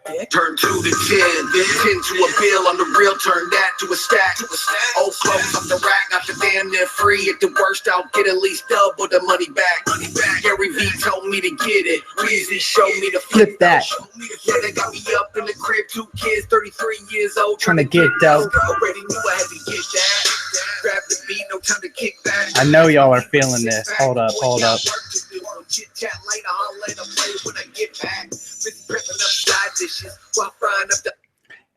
Turn 2 to 10, then 10 to a bill on the real, turn that to a stack. Old clothes off the rack, got the damn near free. At the worst, I'll get at least double the money back. Gary V told me to get it. Reezy showed me the flip that. Yeah, they got me up in the crib, 2 kids, 33 years old, trying to get dope. Already knew I had to get that. Grab the beat, no time to kick back. I know y'all are feeling this. Hold up.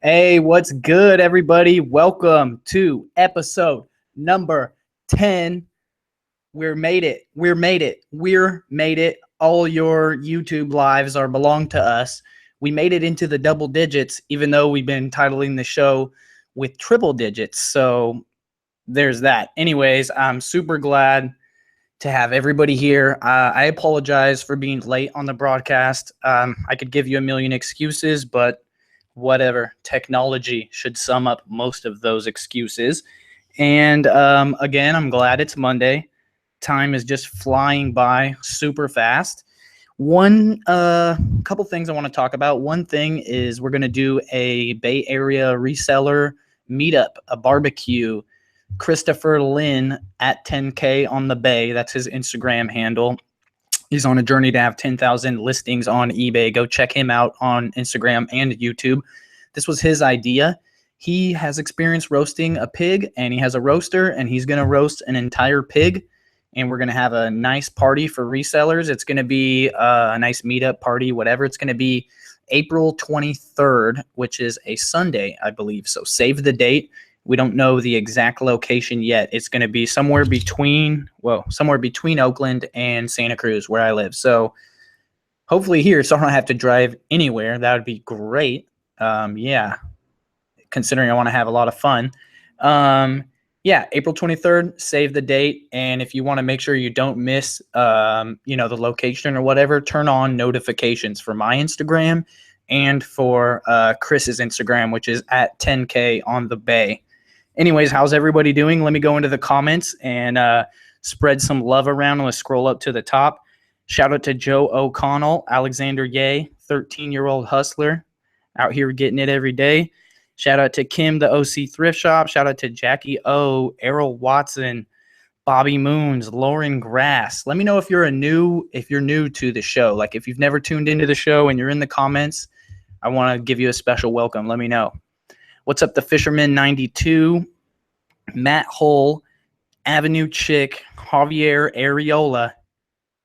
Hey, what's good, everybody? Welcome to episode number 10. We're made it. All your YouTube lives belong to us. We made it into the double digits, even though we've been titling the show with triple digits. So there's that. Anyways, I'm super glad to have everybody here. I apologize for being late on the broadcast. I could give you a million excuses, but whatever. Technology should sum up most of those excuses. And again, I'm glad it's Monday. Time is just flying by super fast. One couple things I want to talk about. One thing is we're going to do a Bay Area reseller meetup, a barbecue. Christopher Lynn at 10K on the Bay. That's his Instagram handle. He's on a journey to have 10,000 listings on eBay. Go check him out on Instagram and YouTube. This was his idea. He has experience roasting a pig, and he has a roaster, and he's going to roast an entire pig. And we're going to have a nice party for resellers. It's going to be a nice meetup party, whatever. It's going to be April 23rd, which is a Sunday, I believe. So save the date. We don't know the exact location yet. It's going to be somewhere between Oakland and Santa Cruz, where I live. So hopefully here, so I don't have to drive anywhere. That would be great. Yeah, considering I want to have a lot of fun. Yeah, April 23rd, save the date. And if you want to make sure you don't miss, the location or whatever, turn on notifications for my Instagram and for Chris's Instagram, which is at 10K on the Bay. Anyways, how's everybody doing? Let me go into the comments and spread some love around. Let's scroll up to the top. Shout out to Joe O'Connell, Alexander Ye, 13-year-old hustler out here getting it every day. Shout out to Kim, the OC Thrift Shop. Shout out to Jackie O, Errol Watson, Bobby Moons, Lauren Grass. Let me know if you're new to the show. Like if you've never tuned into the show and you're in the comments, I want to give you a special welcome. Let me know. What's up, the Fisherman 92, Matt Hull, Avenue Chick, Javier Areola.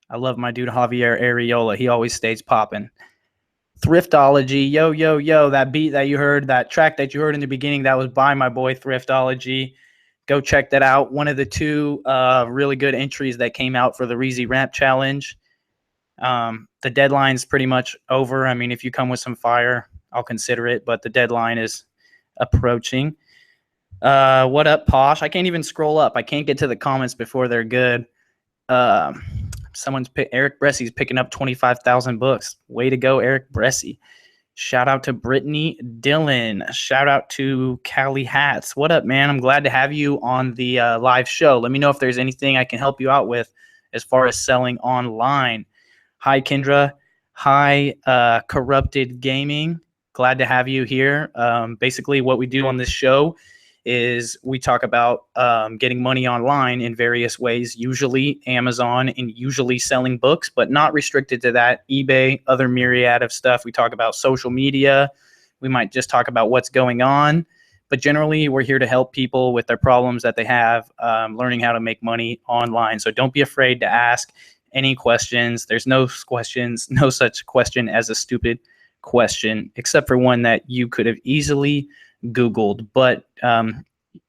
I love my dude Javier Areola. He always stays popping. Thriftology, yo, that beat that you heard, that track that you heard in the beginning, that was by my boy Thriftology. Go check that out. One of the two really good entries that came out for the Reezy Rap Challenge. The deadline's pretty much over. I mean, if you come with some fire, I'll consider it, but the deadline is approaching. What up, Posh? I can't even scroll up. I can't get to the comments before they're good. Eric Bressy's picking up 25,000 books. Way to go, Eric Bressy. Shout out to Brittany Dillon. Shout out to Callie Hats. What up, man? I'm glad to have you on the live show. Let me know if there's anything I can help you out with as far as selling online. Hi, Kendra. Hi, Corrupted Gaming. Glad to have you here. Basically, what we do on this show is we talk about getting money online in various ways, usually Amazon and usually selling books, but not restricted to that. eBay, other myriad of stuff. We talk about social media. We might just talk about what's going on. But generally, we're here to help people with their problems that they have, learning how to make money online. So don't be afraid to ask any questions. There's no such question as a stupid question, except for one that you could have easily Googled. But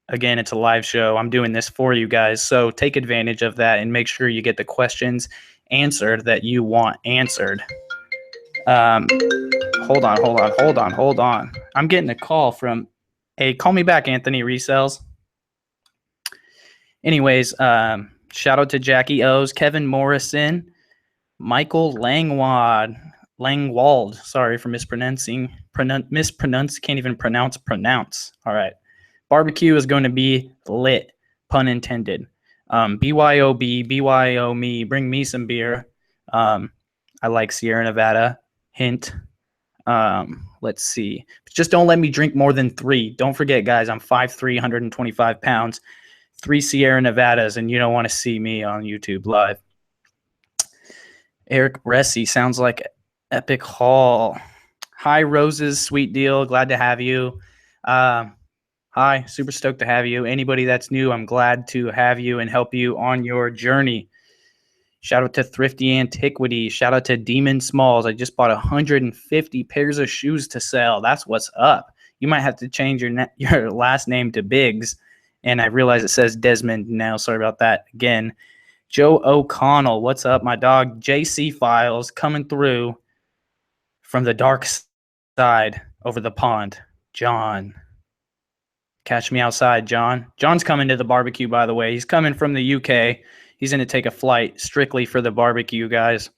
again, it's a live show. I'm doing this for you guys. So take advantage of that and make sure you get the questions answered that you want answered. Hold on. I'm getting a call from call me back, Anthony Resells. Anyways, shout out to Jackie O's, Kevin Morrison, Michael Langwald. Sorry for mispronouncing. Can't even pronounce. All right. Barbecue is going to be lit, pun intended. BYOB, BYO me, bring me some beer. I like Sierra Nevada. Hint. Let's see. Just don't let me drink more than 3. Don't forget, guys, I'm 5'3", 125 pounds, 3 Sierra Nevadas, and you don't want to see me on YouTube Live. Eric Bressy sounds like Epic Hall. Hi, Roses, sweet deal. Glad to have you. Hi, super stoked to have you. Anybody that's new, I'm glad to have you and help you on your journey. Shout out to Thrifty Antiquity. Shout out to Demon Smalls. I just bought 150 pairs of shoes to sell. That's what's up. You might have to change your last name to Biggs. And I realize it says Desmond now. Sorry about that again. Joe O'Connell. What's up, my dog? JC Files coming through from the dark side over the pond. John. Catch me outside, John. John's coming to the barbecue, by the way. He's coming from the UK. He's going to take a flight strictly for the barbecue, guys.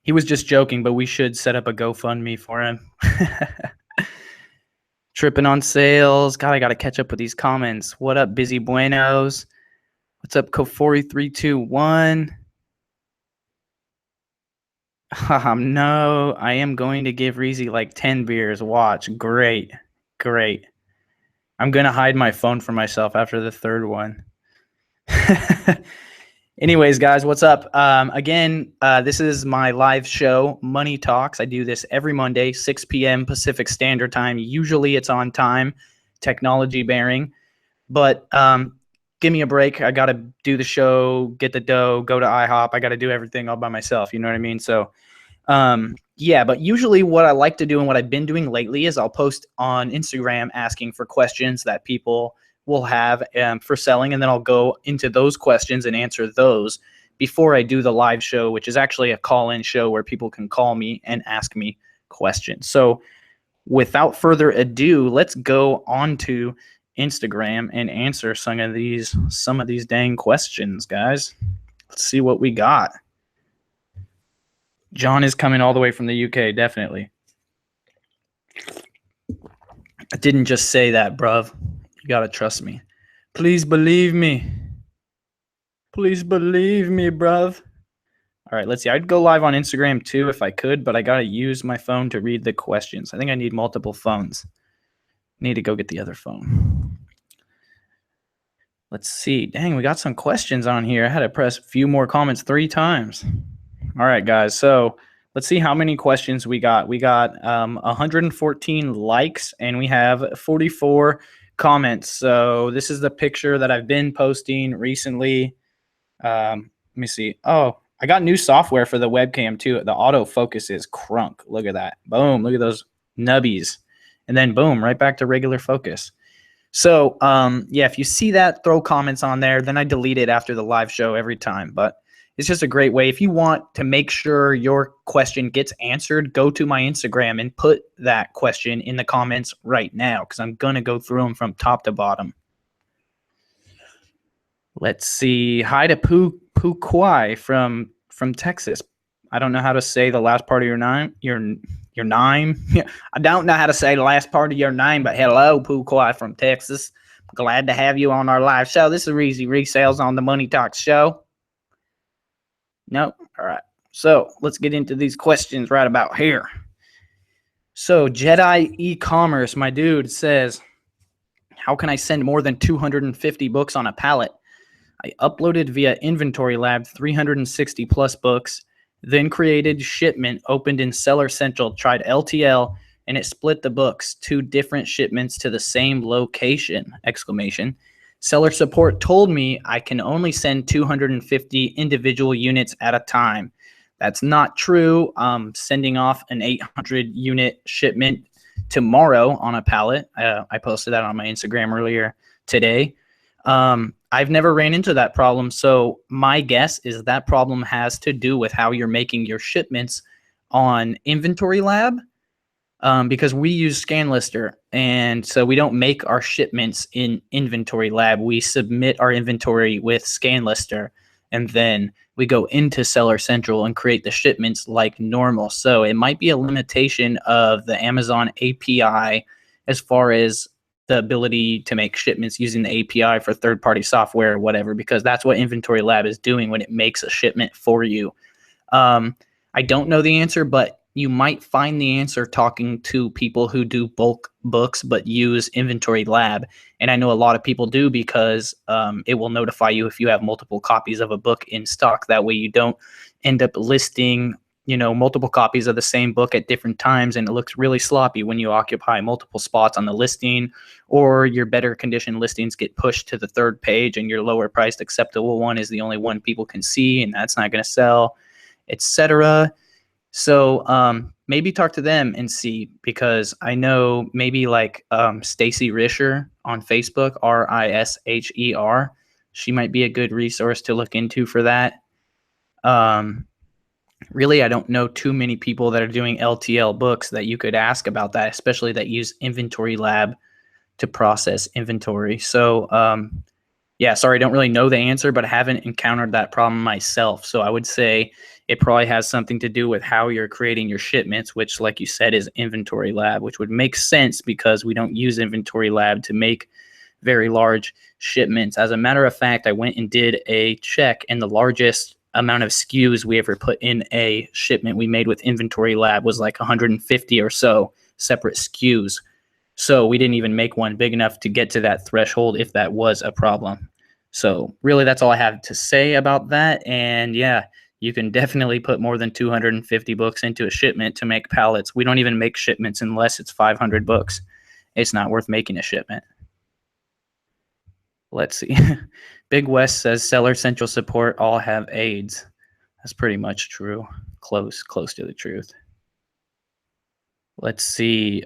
He was just joking, but we should set up a GoFundMe for him. Tripping on sales. God, I got to catch up with these comments. What up, Busy Buenos? What's up, Co4321? No, I am going to give Reezy like 10 beers. Watch. Great. I'm going to hide my phone from myself after the third one. Anyways, guys, what's up? Again, this is my live show, Money Talks. I do this every Monday, 6 p.m. Pacific Standard Time. Usually it's on time, technology bearing. But give me a break. I got to do the show, get the dough, go to IHOP. I got to do everything all by myself. You know what I mean? So, yeah, but usually what I like to do and what I've been doing lately is I'll post on Instagram asking for questions that people will have for selling, and then I'll go into those questions and answer those before I do the live show, which is actually a call-in show where people can call me and ask me questions. So without further ado, let's go on to Instagram and answer some of these dang questions, guys. Let's see what we got. John is coming all the way from the UK, definitely. I didn't just say that, bruv. You gotta trust me. Please believe me. Please believe me, bruv. All right, let's see. I'd go live on Instagram too if I could, but I gotta use my phone to read the questions. I think I need multiple phones. Need to go get the other phone. Let's see. Dang, we got some questions on here. I had to press a few more comments 3 times. All right, guys. So let's see how many questions we got. We got 114 likes and we have 44 comments. So this is the picture that I've been posting recently. Let me see. Oh, I got new software for the webcam too. The autofocus is crunk. Look at that. Boom. Look at those nubbies. And then boom, right back to regular focus. So yeah, if you see that, throw comments on there. Then I delete it after the live show every time. But it's just a great way. If you want to make sure your question gets answered, go to my Instagram and put that question in the comments right now because I'm going to go through them from top to bottom. Let's see. Hi to Poo Kwai from Texas. I don't know how to say the last part of your name. Your name. I don't know how to say the last part of your name, but hello, Poo Kwai from Texas. Glad to have you on our live show. This is Reezy Resells on the Money Talks show. Nope. All right. So let's get into these questions right about here. So Jedi e-commerce, my dude says, how can I send more than 250 books on a pallet? I uploaded via Inventory Lab 360 plus books, then created shipment, opened in Seller Central, tried LTL, and it split the books, 2 different shipments to the same location, exclamation. Seller support told me I can only send 250 individual units at a time. That's not true. I'm sending off an 800 unit shipment tomorrow on a pallet. I posted that on my Instagram earlier today. I've never ran into that problem. So my guess is that problem has to do with how you're making your shipments on Inventory Lab. Because we use ScanLister, and so we don't make our shipments in Inventory Lab. We submit our inventory with ScanLister, and then we go into Seller Central and create the shipments like normal. So it might be a limitation of the Amazon API as far as the ability to make shipments using the API for third-party software or whatever, because that's what Inventory Lab is doing when it makes a shipment for you. I don't know the answer, but you might find the answer talking to people who do bulk books but use Inventory Lab. And I know a lot of people do because it will notify you if you have multiple copies of a book in stock. That way you don't end up listing, multiple copies of the same book at different times, and it looks really sloppy when you occupy multiple spots on the listing, or your better condition listings get pushed to the third page and your lower priced acceptable one is the only one people can see, and that's not going to sell, etc. So maybe talk to them and see, because I know maybe like Stacy Risher on Facebook, Risher. She might be a good resource to look into for that. Really, I don't know too many people that are doing LTL books that you could ask about that, especially that use Inventory Lab to process inventory. So yeah, sorry, I don't really know the answer, but I haven't encountered that problem myself. So I would say it probably has something to do with how you're creating your shipments, which, like you said, is Inventory Lab, which would make sense because we don't use Inventory Lab to make very large shipments. As a matter of fact, I went and did a check, and the largest amount of SKUs we ever put in a shipment we made with Inventory Lab was like 150 or so separate SKUs. So we didn't even make one big enough to get to that threshold if that was a problem. So really, that's all I have to say about that. And yeah, you can definitely put more than 250 books into a shipment to make pallets. We don't even make shipments unless it's 500 books. It's not worth making a shipment. Let's see. Big West says Seller Central Support all have AIDS. That's pretty much true. Close to the truth. Let's see.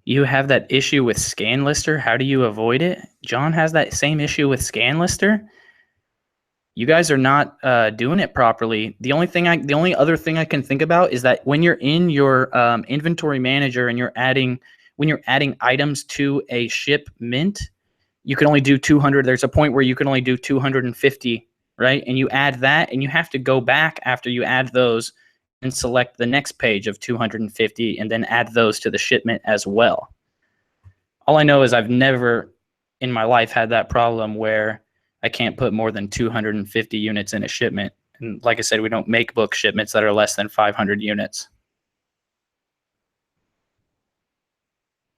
You have that issue with ScanLister. How do you avoid it? John has that same issue with ScanLister. You guys are not doing it properly. The only other thing I can think about is that when you're in your inventory manager and when you're adding items to a shipment, you can only do 200. There's a point where you can only do 250, right? And you add that, and you have to go back after you add those and select the next page of 250 and then add those to the shipment as well. All I know is I've never in my life had that problem where I can't put more than 250 units in a shipment. And like I said, we don't make book shipments that are less than 500 units.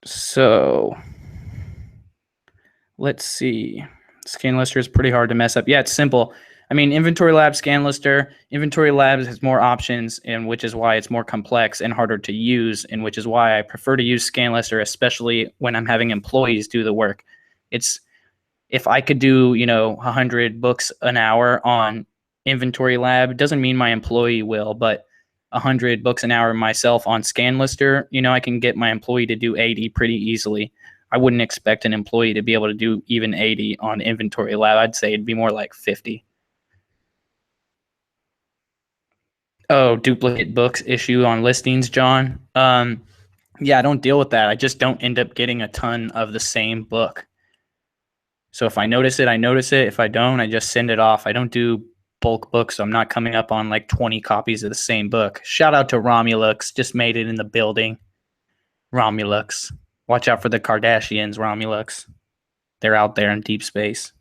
So let's see. ScanLister is pretty hard to mess up. Yeah, it's simple. I mean, Inventory Lab, ScanLister, Inventory Lab has more options, and which is why it's more complex and harder to use, and which is why I prefer to use ScanLister, especially when I'm having employees do the work. If I could do, 100 books an hour on Inventory Lab, it doesn't mean my employee will, but 100 books an hour myself on ScanLister, I can get my employee to do 80 pretty easily. I wouldn't expect an employee to be able to do even 80 on Inventory Lab. I'd say it'd be more like 50. Oh, duplicate books issue on listings, John. Yeah, I don't deal with that. I just don't end up getting a ton of the same book. So if I notice it, I notice it. If I don't, I just send it off. I don't do bulk books, so I'm not coming up on like 20 copies of the same book. Shout out to Romulux. Just made it in the building. Romulux. Watch out for the Kardashians, Romulux. They're out there in deep space.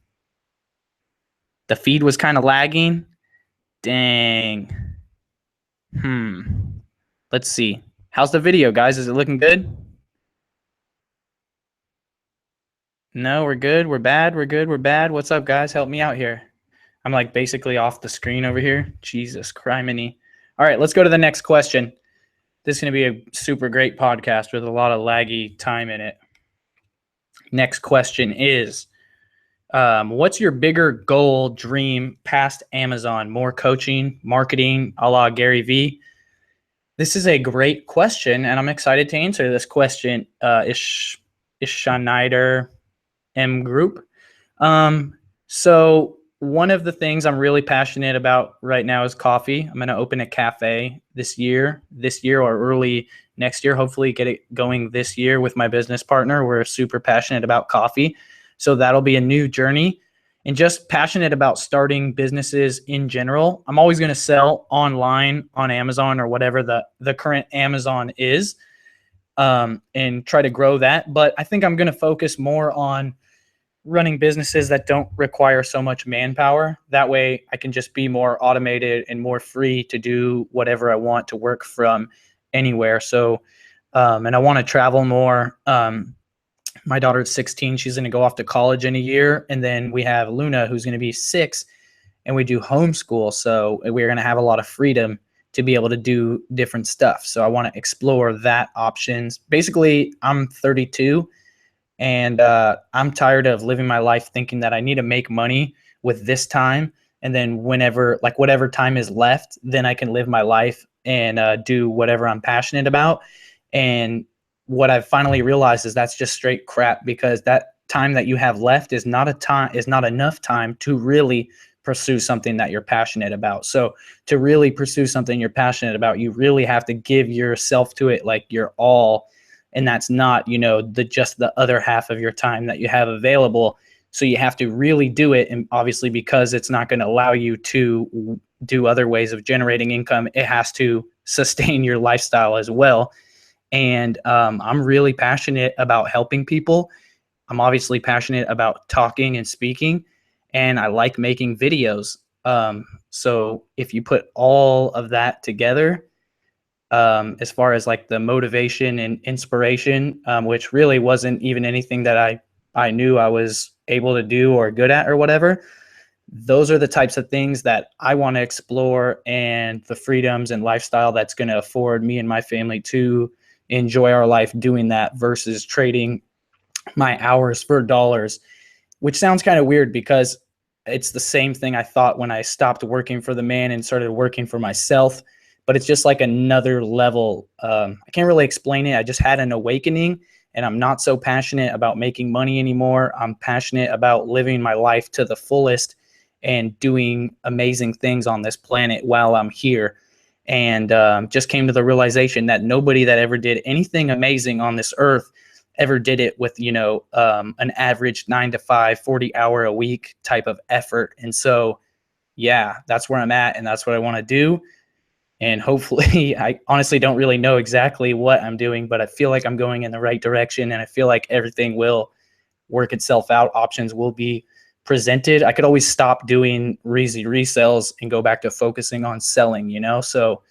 The feed was kind of lagging. Dang. Let's see. How's the video, guys? Is it looking good? No, we're good. We're bad. We're good. We're bad. What's up, guys? Help me out here. I'm like basically off the screen over here. Jesus criminy. All right, let's go to the next question. This is going to be a super great podcast with a lot of laggy time in it. Next question is, what's your bigger goal, dream, past Amazon? More coaching, marketing, a la Gary Vee? This is a great question, and I'm excited to answer this question. Is Schneider M Group. So one of the things I'm really passionate about right now is coffee. I'm going to open a cafe this year or early next year, hopefully get it going this year with my business partner. We're super passionate about coffee. So that'll be a new journey, and just passionate about starting businesses in general. I'm always going to sell online on Amazon or whatever the current Amazon is, and try to grow that. But I think I'm going to focus more on running businesses that don't require so much manpower. That way I can just be more automated and more free to do whatever I want, to work from anywhere. So, and I want to travel more. My daughter's 16. She's going to go off to college in a year. And then we have Luna, who's going to be 6, and we do homeschool. So we're going to have a lot of freedom to be able to do different stuff. So I want to explore that options. Basically, I'm 32, and I'm tired of living my life thinking that I need to make money with this time. And then whenever, like whatever time is left, then I can live my life and do whatever I'm passionate about. And what I've finally realized is that's just straight crap, because that time that you have left is not enough time to really pursue something that you're passionate about. So to really pursue something you're passionate about, you really have to give yourself to it, like your all. And that's not, just the other half of your time that you have available. So you have to really do it. And obviously, because it's not going to allow you to do other ways of generating income, it has to sustain your lifestyle as well. And I'm really passionate about helping people. I'm obviously passionate about talking and speaking, and I like making videos. So if you put all of that together, as far as like the motivation and inspiration, which really wasn't even anything that I knew I was able to do or good at or whatever, those are the types of things that I want to explore, and the freedoms and lifestyle that's going to afford me and my family to enjoy our life doing that, versus trading my hours for dollars, which sounds kind of weird because it's the same thing I thought when I stopped working for the man and started working for myself. But it's just like another level. I can't really explain it. I just had an awakening, and I'm not so passionate about making money anymore. I'm passionate about living my life to the fullest and doing amazing things on this planet while I'm here. And just came to the realization that nobody that ever did anything amazing on this earth ever did it with, an average 9 to 5, 40-hour a week type of effort. And so, yeah, that's where I'm at, and that's what I want to do. And hopefully, I honestly don't really know exactly what I'm doing, but I feel like I'm going in the right direction, and I feel like everything will work itself out. Options will be presented. I could always stop doing Reezy resells and go back to focusing on selling, So,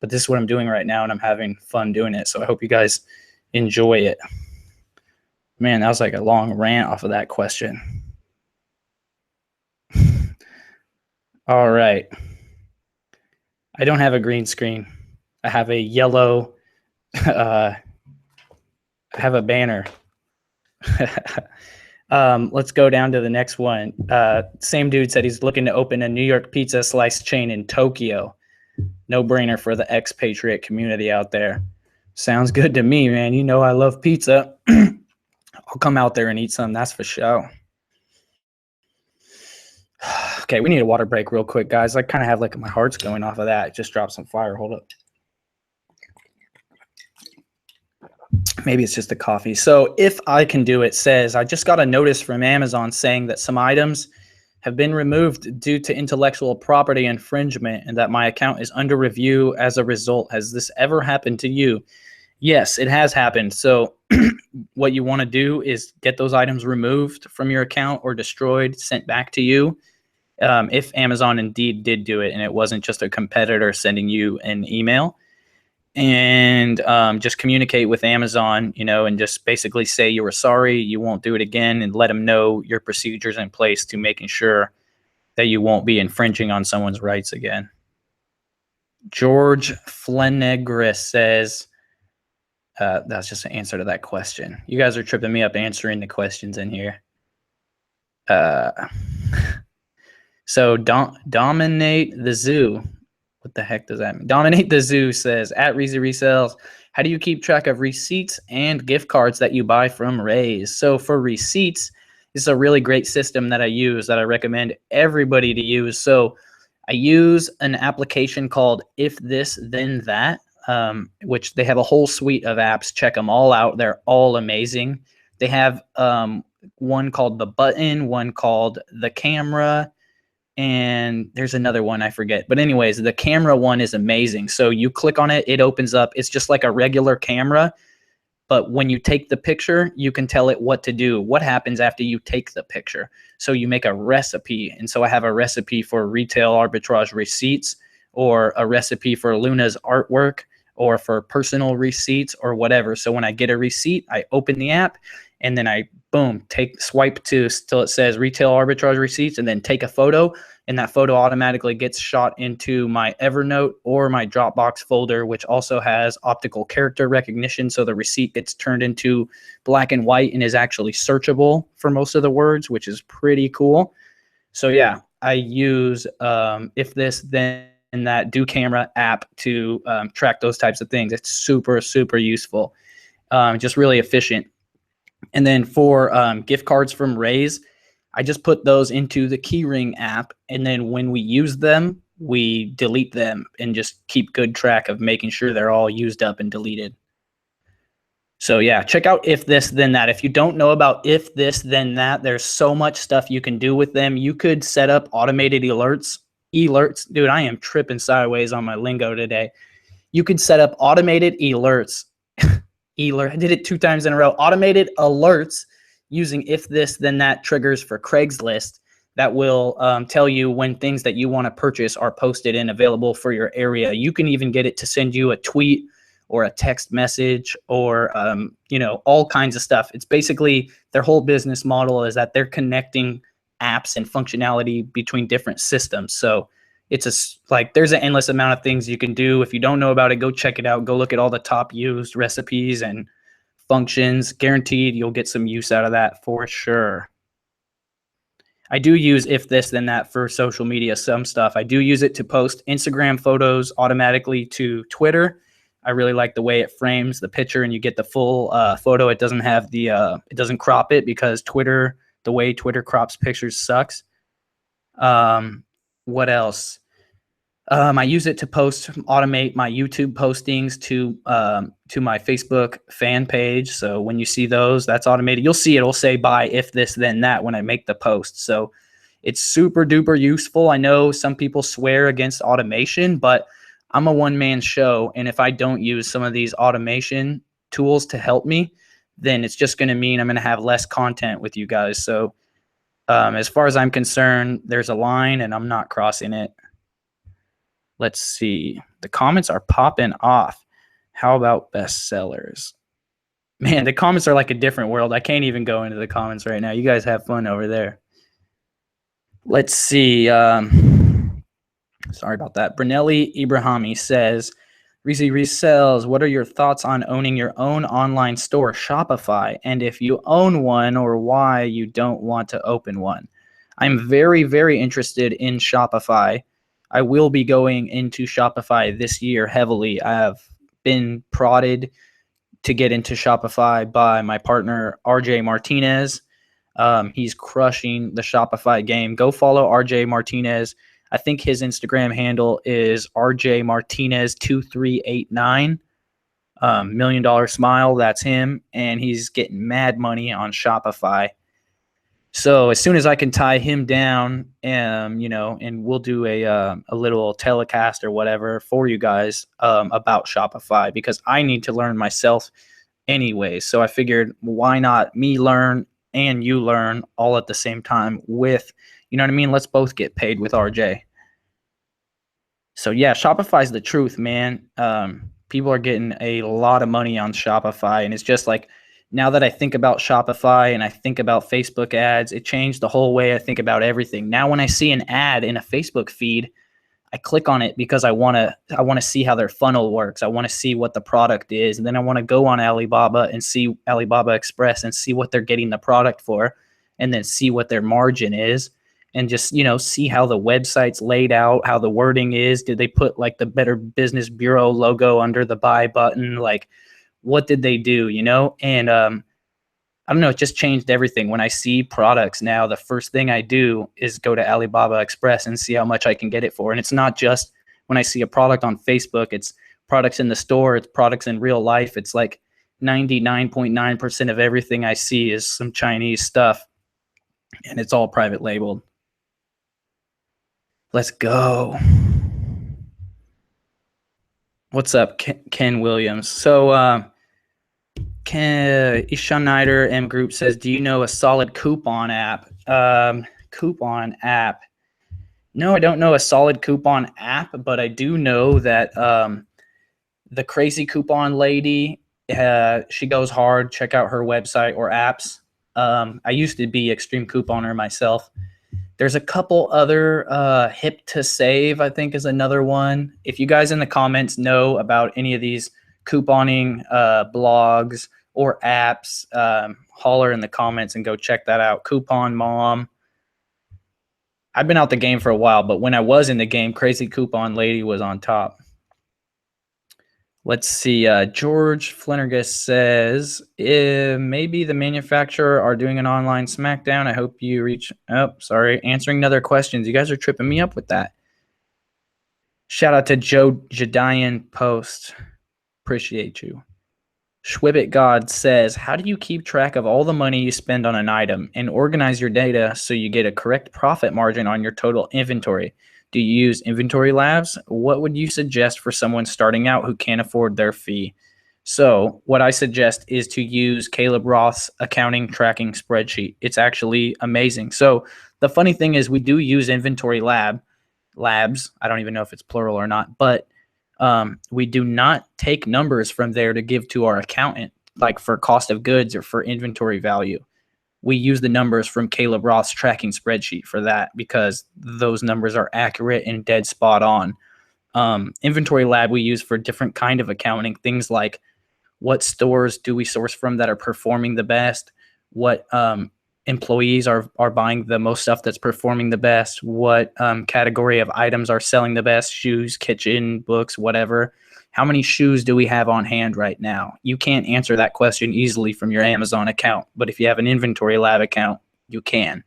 but this is what I'm doing right now, and I'm having fun doing it. So I hope you guys enjoy it. Man, that was like a long rant off of that question. All right. I don't have a green screen. I have a yellow, I have a banner. Let's go down to the next one. Same dude said he's looking to open a New York pizza slice chain in Tokyo. No brainer for the expatriate community out there. Sounds good to me, man. I love pizza. I'll come out there and eat some, that's for sure. Okay, we need a water break real quick, guys. I kind of have like my heart's going off of that. Just dropped some fire. Hold up. Maybe it's just the coffee. So If I Can Do It says, I just got a notice from Amazon saying that some items have been removed due to intellectual property infringement and that my account is under review as a result. Has this ever happened to you? Yes, it has happened. So what you want to do is get those items removed from your account or destroyed, sent back to you. If Amazon indeed did do it and it wasn't just a competitor sending you an email. And just communicate with Amazon, and just basically say you were sorry, you won't do it again, and let them know your procedures in place to making sure that you won't be infringing on someone's rights again. George Flenegris says, that's just an answer to that question. You guys are tripping me up answering the questions in here. So Dominate the Zoo. What the heck does that mean? Dominate the Zoo says, at Reezy Resells, how do you keep track of receipts and gift cards that you buy from Raise? So for receipts, this is a really great system that I use that I recommend everybody to use. So I use an application called If This Then That, which they have a whole suite of apps. Check them all out. They're all amazing. They have one called The Button, one called The Camera, and there's another one I forget. But anyways, the camera one is amazing. So you click on it, it opens up. It's just like a regular camera, But when you take the picture, you can tell it what to do. What happens after you take the picture? So you make a recipe. And so I have a recipe for retail arbitrage receipts, or a recipe for Luna's artwork, or for personal receipts, or whatever. So when I get a receipt, I open the app, and then I boom, swipe till it says retail arbitrage receipts, and then take a photo, and that photo automatically gets shot into my Evernote or my Dropbox folder, which also has optical character recognition. So the receipt gets turned into black and white and is actually searchable for most of the words, which is pretty cool. So yeah, I use If This Then That Do Camera app to track those types of things. It's super, super useful, just really efficient. And then for gift cards from Raise, I just put those into the Keyring app, and then when we use them, we delete them and just keep good track of making sure they're all used up and deleted. So yeah, check out If This Then That. If you don't know about If This Then That, there's so much stuff you can do with them. You could set up automated alerts. Dude, I am tripping sideways on my lingo today. You could set up automated alerts. I did it 2 times in a row. Automated alerts using If This Then That triggers for Craigslist that will tell you when things that you want to purchase are posted and available for your area. You can even get it to send you a tweet or a text message, or all kinds of stuff. It's basically their whole business model is that they're connecting apps and functionality between different systems. So it's there's an endless amount of things you can do. If you don't know about it, go check it out. Go look at all the top used recipes and functions. Guaranteed you'll get some use out of that for sure. I do use If This Then That for social media, some stuff. I do use it to post Instagram photos automatically to Twitter. I really like the way it frames the picture and you get the full photo. It doesn't have it doesn't crop it, because the way Twitter crops pictures sucks. What else? I use it to automate my YouTube postings to my Facebook fan page. So when you see those, that's automated. You'll see it'll say buy If This Then That when I make the post. So it's super duper useful. I know some people swear against automation, but I'm a one-man show, and if I don't use some of these automation tools to help me, then it's just going to mean I'm going to have less content with you guys. So as far as I'm concerned, there's a line, and I'm not crossing it. Let's see. The comments are popping off. How about bestsellers? Man, the comments are like a different world. I can't even go into the comments right now. You guys have fun over there. Let's see. Sorry about that. Brunelli Ibrahimi says, Reezy Resells, what are your thoughts on owning your own online store, Shopify? And if you own one, or why you don't want to open one? I'm very, very interested in Shopify. I will be going into Shopify this year heavily. I have been prodded to get into Shopify by my partner, RJ Martinez. He's crushing the Shopify game. Go follow RJ Martinez. I think his Instagram handle is RJ Martinez 2389. $1 Million Smile, that's him. And he's getting mad money on Shopify. So as soon as I can tie him down, and we'll do a little telecast or whatever for you guys about Shopify, because I need to learn myself anyway. So I figured, why not me learn and you learn all at the same time with, you know what I mean? Let's both get paid with RJ. So yeah, Shopify's the truth, man. People are getting a lot of money on Shopify, and it's just like, now that I think about Shopify and I think about Facebook ads, it changed the whole way I think about everything. Now when I see an ad in a Facebook feed, I click on it because I want to see how their funnel works. I want to see what the product is, and then I want to go on Alibaba and see Alibaba Express and see what they're getting the product for, and then see what their margin is, and just see how the website's laid out, how the wording is. Did they put like the Better Business Bureau logo under the buy button? Like, what did they do? And I don't know, it just changed everything. When I see products now, the first thing I do is go to Alibaba Express and see how much I can get it for. And it's not just when I see a product on Facebook, it's products in the store, it's products in real life. It's like 99.9% of everything I see is some Chinese stuff, and it's all private labeled. Let's go. What's up, Ken Williams? So Ishan Snyder M Group says, do you know a solid coupon app? Coupon app. No, I don't know a solid coupon app, but I do know that the crazy coupon lady, she goes hard. Check out her website or apps. I used to be extreme couponer myself. There's a couple other, Hip to Save, I think, is another one. If you guys in the comments know about any of these couponing blogs or apps, holler in the comments and go check that out. Coupon Mom. I've been out the game for a while, but when I was in the game, Crazy Coupon Lady was on top. Let's see. George Flinnergus says, maybe the manufacturer are doing an online smackdown. I hope you reach. Oh, sorry. Answering other questions. You guys are tripping me up with that. Shout out to Joe Jedian Post. Appreciate you. Schwibbit God says, how do you keep track of all the money you spend on an item and organize your data so you get a correct profit margin on your total inventory? Do you use inventory labs? What would you suggest for someone starting out who can't afford their fee? So what I suggest is to use Caleb Roth's accounting tracking spreadsheet. It's actually amazing. So the funny thing is we do use inventory labs. I don't even know if it's plural or not, but we do not take numbers from there to give to our accountant, like for cost of goods or for inventory value. We use the numbers from Caleb Roth's tracking spreadsheet for that because those numbers are accurate and dead spot on. Inventory lab we use for different kind of accounting, things like what stores do we source from that are performing the best, what employees are buying the most stuff that's performing the best, what category of items are selling the best, shoes, kitchen, books, whatever. How many shoes do we have on hand right now? You can't answer that question easily from your Amazon account, but if you have an inventory lab account, you can.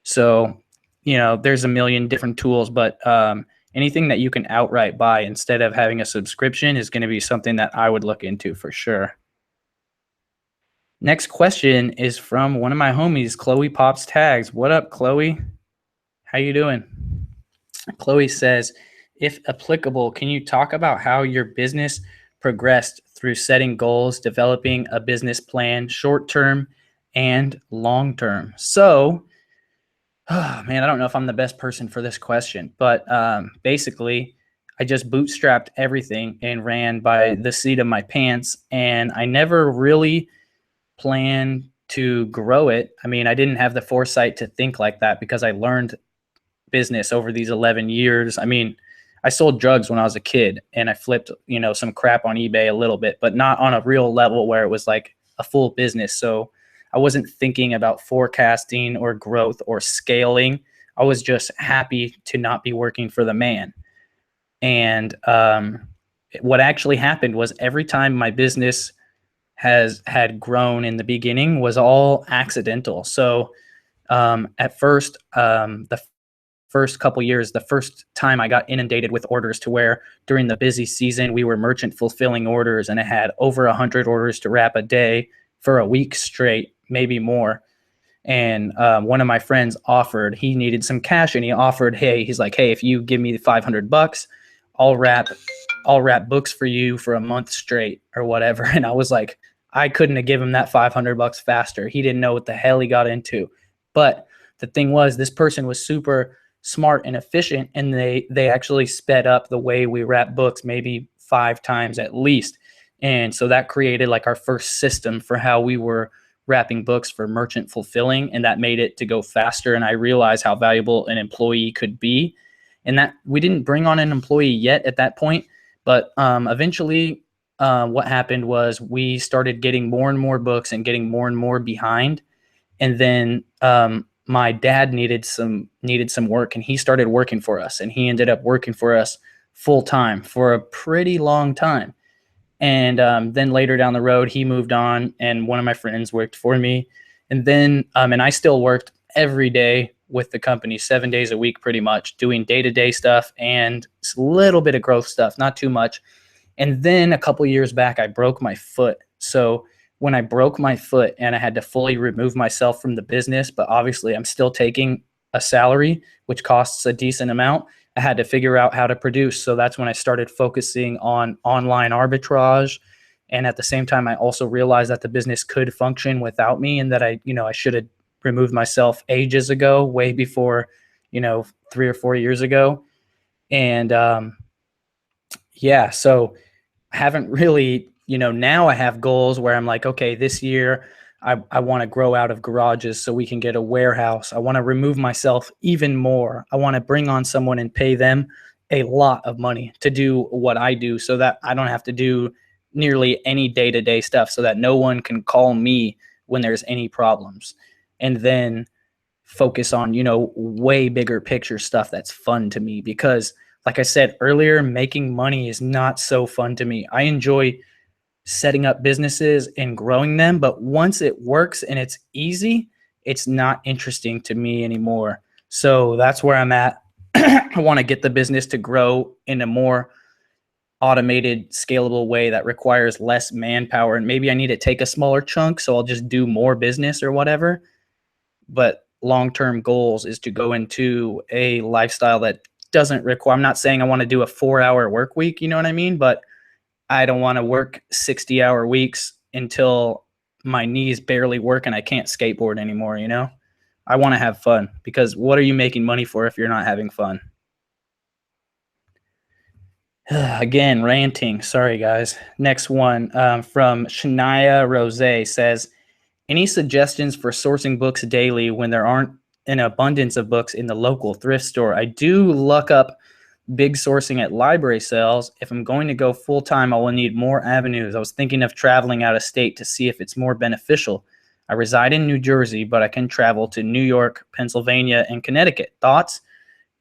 So, there's a million different tools, but anything that you can outright buy instead of having a subscription is going to be something that I would look into for sure. Next question is from one of my homies, Chloe Pops Tags. What up, Chloe? How you doing? Chloe says, if applicable, can you talk about how your business progressed through setting goals, developing a business plan, short-term and long-term? So, man, I don't know if I'm the best person for this question, but basically, I just bootstrapped everything and ran by the seat of my pants, and I never really planned to grow it. I mean, I didn't have the foresight to think like that because I learned business over these 11 years. I mean, I sold drugs when I was a kid and I flipped, some crap on eBay a little bit, but not on a real level where it was like a full business. So I wasn't thinking about forecasting or growth or scaling. I was just happy to not be working for the man. And what actually happened was every time my business had grown in the beginning was all accidental. So at first, the first couple years, the first time I got inundated with orders to where during the busy season, we were merchant fulfilling orders and I had over 100 orders to wrap a day for a week straight, maybe more. And one of my friends offered, he needed some cash and he offered, he's like, hey, if you give me $500, I'll wrap books for you for a month straight or whatever. And I was like, I couldn't have given him that $500 faster. He didn't know what the hell he got into. But the thing was, this person was super smart and efficient, and they actually sped up the way we wrap books maybe 5 times at least. And so that created like our first system for how we were wrapping books for merchant fulfilling, and that made it to go faster. And I realized how valuable an employee could be. And that we didn't bring on an employee yet at that point, but eventually what happened was we started getting more and more books and getting more and more behind. And then my dad needed some work, and he started working for us, and he ended up working for us full time for a pretty long time. And then later down the road, he moved on, and one of my friends worked for me. And then and I still worked every day with the company 7 days a week, pretty much doing day-to-day stuff and a little bit of growth stuff, not too much. And then a couple years back, I broke my foot. So when I broke my foot and I had to fully remove myself from the business, but obviously I'm still taking a salary, which costs a decent amount, I had to figure out how to produce. So that's when I started focusing on online arbitrage And at the same time, I also realized that the business could function without me, and that I should have removed myself ages ago, way before, 3 or 4 years ago. And yeah, so I haven't really, now I have goals where I'm like, okay, this year I want to grow out of garages so we can get a warehouse. I want to remove myself even more. I want to bring on someone and pay them a lot of money to do what I do, so that I don't have to do nearly any day-to-day stuff, so that no one can call me when there's any problems. And then focus on, way bigger picture stuff that's fun to me, because like I said earlier, making money is not so fun to me. I enjoy setting up businesses and growing them, but once it works and it's easy, it's not interesting to me anymore. So that's where I'm at. I want to get the business to grow in a more automated, scalable way that requires less manpower. And maybe I need to take a smaller chunk, so I'll just do more business or whatever. But long-term goals is to go into a lifestyle that doesn't require, I'm not saying I want to do a 4-hour work week, you know what I mean? But I don't want to work 60-hour weeks until my knees barely work and I can't skateboard anymore, I want to have fun, because what are you making money for if you're not having fun? Again, ranting. Sorry, guys. Next one from Shania Rose says, any suggestions for sourcing books daily when there aren't an abundance of books in the local thrift store? I do look up big sourcing at library sales. If I'm going to go full time, I will need more avenues. I was thinking of traveling out of state to see if it's more beneficial. I reside in New Jersey, but I can travel to New York, Pennsylvania, and Connecticut. Thoughts?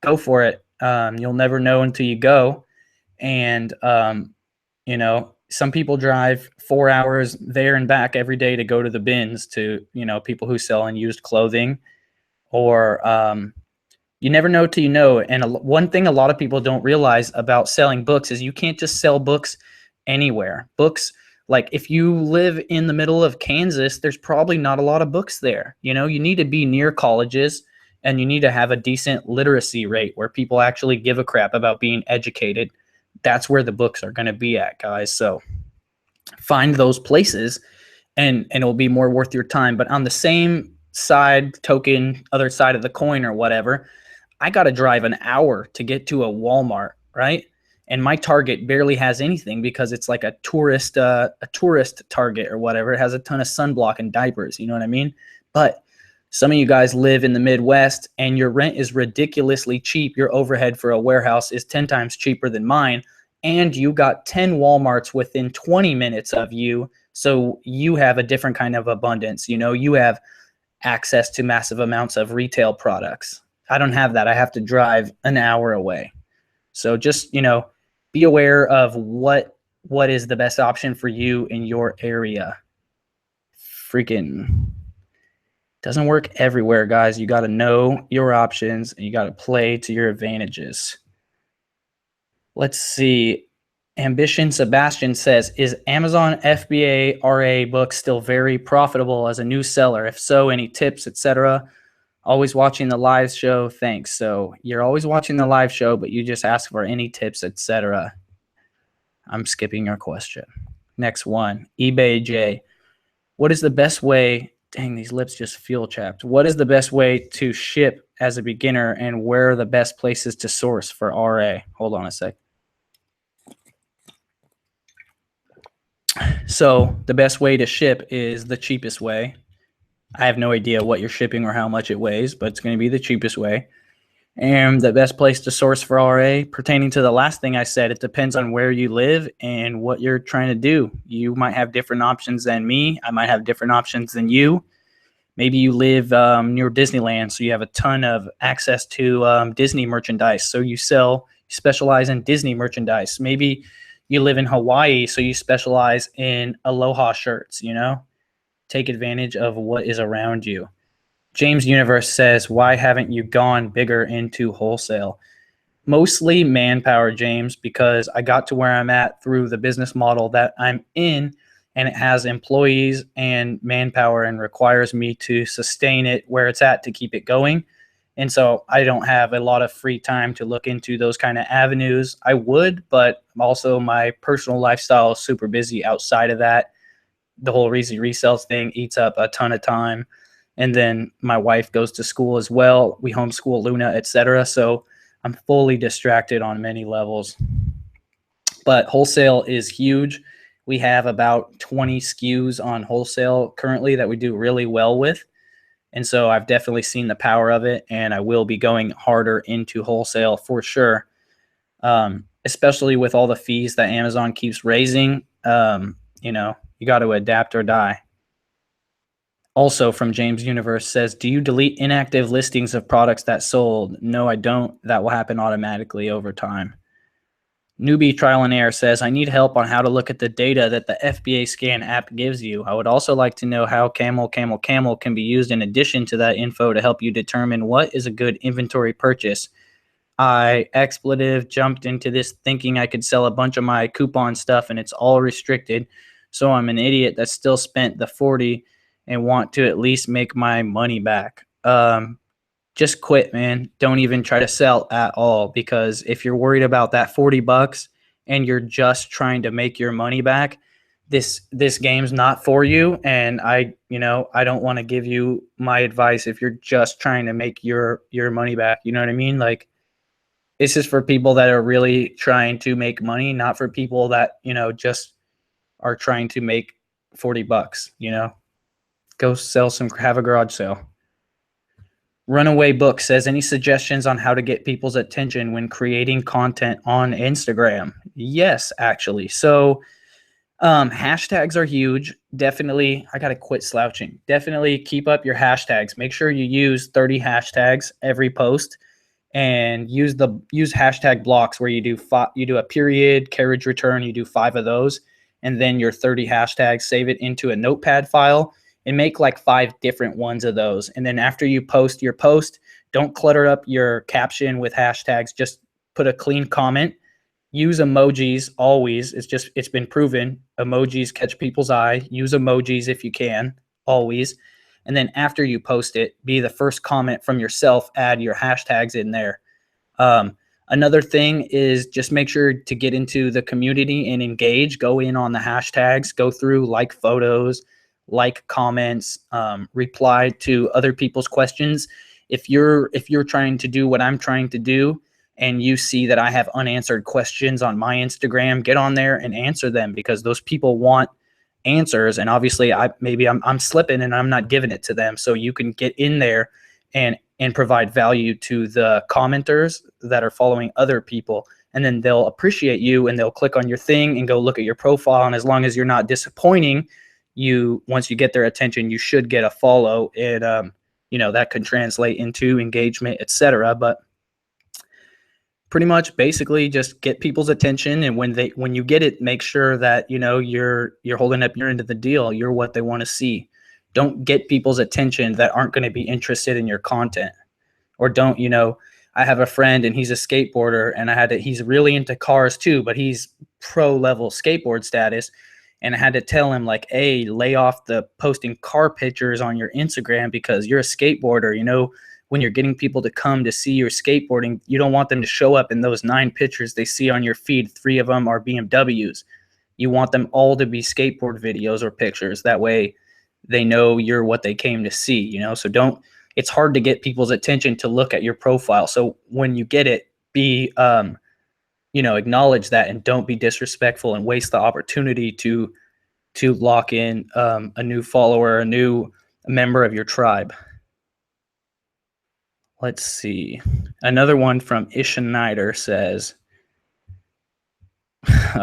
Go for it. You'll never know until you go. And, some people drive 4 hours there and back every day to go to the bins to, people who sell unused clothing, or you never know till you know. And one thing a lot of people don't realize about selling books is you can't just sell books anywhere. Books, like if you live in the middle of Kansas, there's probably not a lot of books there. You need to be near colleges, and you need to have a decent literacy rate where people actually give a crap about being educated. That's where the books are going to be at, guys. So find those places, and it'll be more worth your time. But on the same other side of the coin or whatever, I got to drive an hour to get to a Walmart, right? And my Target barely has anything, because it's like a tourist Target or whatever. It has a ton of sunblock and diapers, you know what I mean? But some of you guys live in the Midwest and your rent is ridiculously cheap. Your overhead for a warehouse is 10 times cheaper than mine. And you got 10 Walmarts within 20 minutes of you. So you have a different kind of abundance. You have access to massive amounts of retail products. I don't have that. I have to drive an hour away. So just, be aware of what is the best option for you in your area. Freaking doesn't work everywhere, guys. You got to know your options, and you got to play to your advantages. Let's see. Ambition Sebastian says, is Amazon FBA RA book still very profitable as a new seller? If so, any tips, etc.? Always watching the live show. Thanks. So you're always watching the live show, but you just ask for any tips, etc. I'm skipping your question. Next one. eBay J. What is the best way? Dang, these lips just feel chapped. What is the best way to ship as a beginner, and where are the best places to source for RA? Hold on a sec. So the best way to ship is the cheapest way. I have no idea what you're shipping or how much it weighs, but it's going to be the cheapest way. And the best place to source for RA, pertaining to the last thing I said, it depends on where you live and what you're trying to do. You might have different options than me. I might have different options than you. Maybe you live near Disneyland, so you have a ton of access to Disney merchandise. So you specialize in Disney merchandise. Maybe you live in Hawaii, so you specialize in Aloha shirts, Take advantage of what is around you. James Universe says, why haven't you gone bigger into wholesale? Mostly manpower, James, because I got to where I'm at through the business model that I'm in, and it has employees and manpower and requires me to sustain it where it's at to keep it going. And so I don't have a lot of free time to look into those kind of avenues. I would, but also my personal lifestyle is super busy outside of that. The whole Reezy Resells thing eats up a ton of time. And then my wife goes to school as well. We homeschool Luna, etc. So I'm fully distracted on many levels. But wholesale is huge. We have about 20 SKUs on wholesale currently that we do really well with. And so I've definitely seen the power of it, and I will be going harder into wholesale for sure, especially with all the fees that Amazon keeps raising. You got to adapt or die. Also from James Universe says, do you delete inactive listings of products that sold? No, I don't. That will happen automatically over time. Newbie Trial and Error says, I need help on how to look at the data that the FBA scan app gives you. I would also like to know how camel can be used in addition to that info to help you determine what is a good inventory purchase. I jumped into this thinking I could sell a bunch of my coupon stuff and it's all restricted. So I'm an idiot that still spent the 40 and want to at least make my money back. Just quit, man. Don't even try to sell at all, because if you're worried about that $40 and you're just trying to make your money back, this game's not for you. And I don't want to give you my advice if you're just trying to make your money back. You know what I mean? Like, this is for people that are really trying to make money, not for people that, just are trying to make $40, Go sell some, have a garage sale. Runaway Book says, any suggestions on how to get people's attention when creating content on Instagram? Yes, actually. So hashtags are huge. Definitely, I got to quit slouching. Definitely keep up your hashtags. Make sure you use 30 hashtags every post, and use hashtag blocks where you do a period, carriage return, you do 5 of those, and then your 30 hashtags, save it into a notepad file and make like 5 different ones of those. And then after you post your post, don't clutter up your caption with hashtags. Just put a clean comment. Use emojis always. It's been proven. Emojis catch people's eye. Use emojis if you can, always. And then after you post it, be the first comment from yourself, add your hashtags in there. Another thing is just make sure to get into the community and engage. Go in on the hashtags, go through, like photos, like comments, reply to other people's questions. If you're trying to do what I'm trying to do, and you see that I have unanswered questions on my Instagram, get on there and answer them, because those people want answers. And obviously I'm slipping and I'm not giving it to them. So you can get in there and provide value to the commenters that are following other people. And then they'll appreciate you and they'll click on your thing and go look at your profile. And as long as you're not disappointing, once you get their attention, you should get a follow. And, that could translate into engagement, etc. But pretty much basically just get people's attention. And when you get it, make sure that, you're holding up your end of the deal. You're what they want to see. Don't get people's attention that aren't going to be interested in your content. Or don't, I have a friend and he's a skateboarder, and he's really into cars too, but he's pro level skateboard status. And I had to tell him, like, hey, lay off the posting car pictures on your Instagram, because you're a skateboarder. When you're getting people to come to see your skateboarding, you don't want them to show up in those 9 pictures they see on your feed. 3 of them are BMWs. You want them all to be skateboard videos or pictures. That way they know you're what they came to see, So it's hard to get people's attention to look at your profile. So when you get it, be, acknowledge that, and don't be disrespectful and waste the opportunity to lock in a new follower, a new member of your tribe. Let's see. Another one from Ishanider says,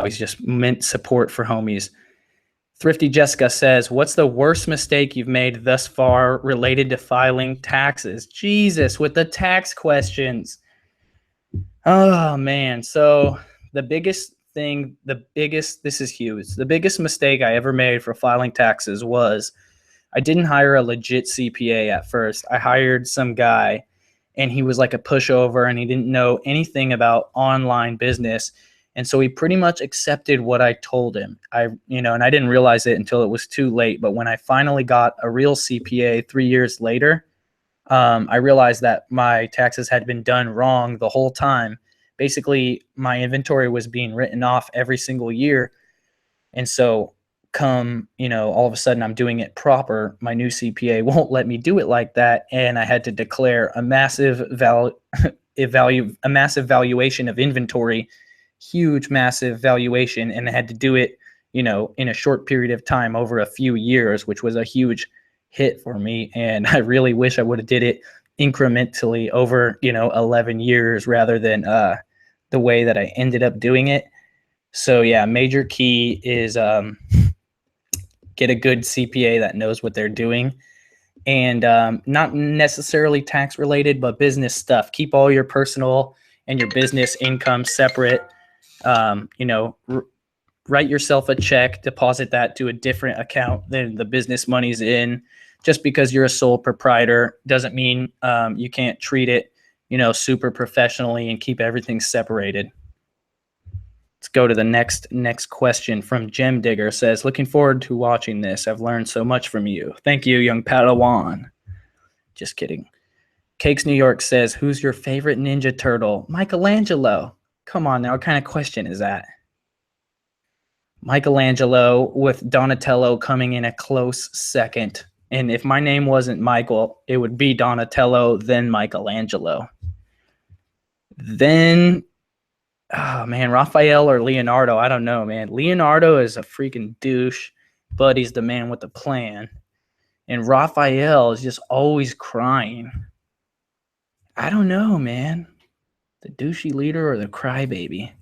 he's just mint support for homies. Thrifty Jessica says, what's the worst mistake you've made thus far related to filing taxes? Jesus, with the tax questions. Oh, man. So this is huge. The biggest mistake I ever made for filing taxes was I didn't hire a legit CPA at first. I hired some guy, and he was like a pushover, and he didn't know anything about online business. And so he pretty much accepted what I told him. And I didn't realize it until it was too late. But when I finally got a real CPA 3 years later, I realized that my taxes had been done wrong the whole time. Basically, my inventory was being written off every single year. And so come, all of a sudden I'm doing it proper, my new CPA won't let me do it like that. And I had to declare a massive valuation of inventory, huge, massive valuation. And I had to do it, in a short period of time over a few years, which was a huge hit for me. And I really wish I would have did it incrementally over, 11 years rather than the way that I ended up doing it. So yeah, major key is get a good CPA that knows what they're doing, and not necessarily tax related, but business stuff. Keep all your personal and your business income separate. Write yourself a check, deposit that to a different account than the business money's in. Just because you're a sole proprietor doesn't mean you can't treat it, super professionally and keep everything separated. Let's go to the next question from Gem Digger. Says, looking forward to watching this. I've learned so much from you. Thank you, young Padawan. Just kidding. Cakes New York says, who's your favorite Ninja Turtle? Michelangelo. Come on now, what kind of question is that? Michelangelo, with Donatello coming in a close second. And if my name wasn't Michael, it would be Donatello, then Michelangelo. Then, oh man, Raphael or Leonardo, I don't know, man. Leonardo is a freaking douche, but he's the man with the plan. And Raphael is just always crying. I don't know, man. The douchey leader or the crybaby?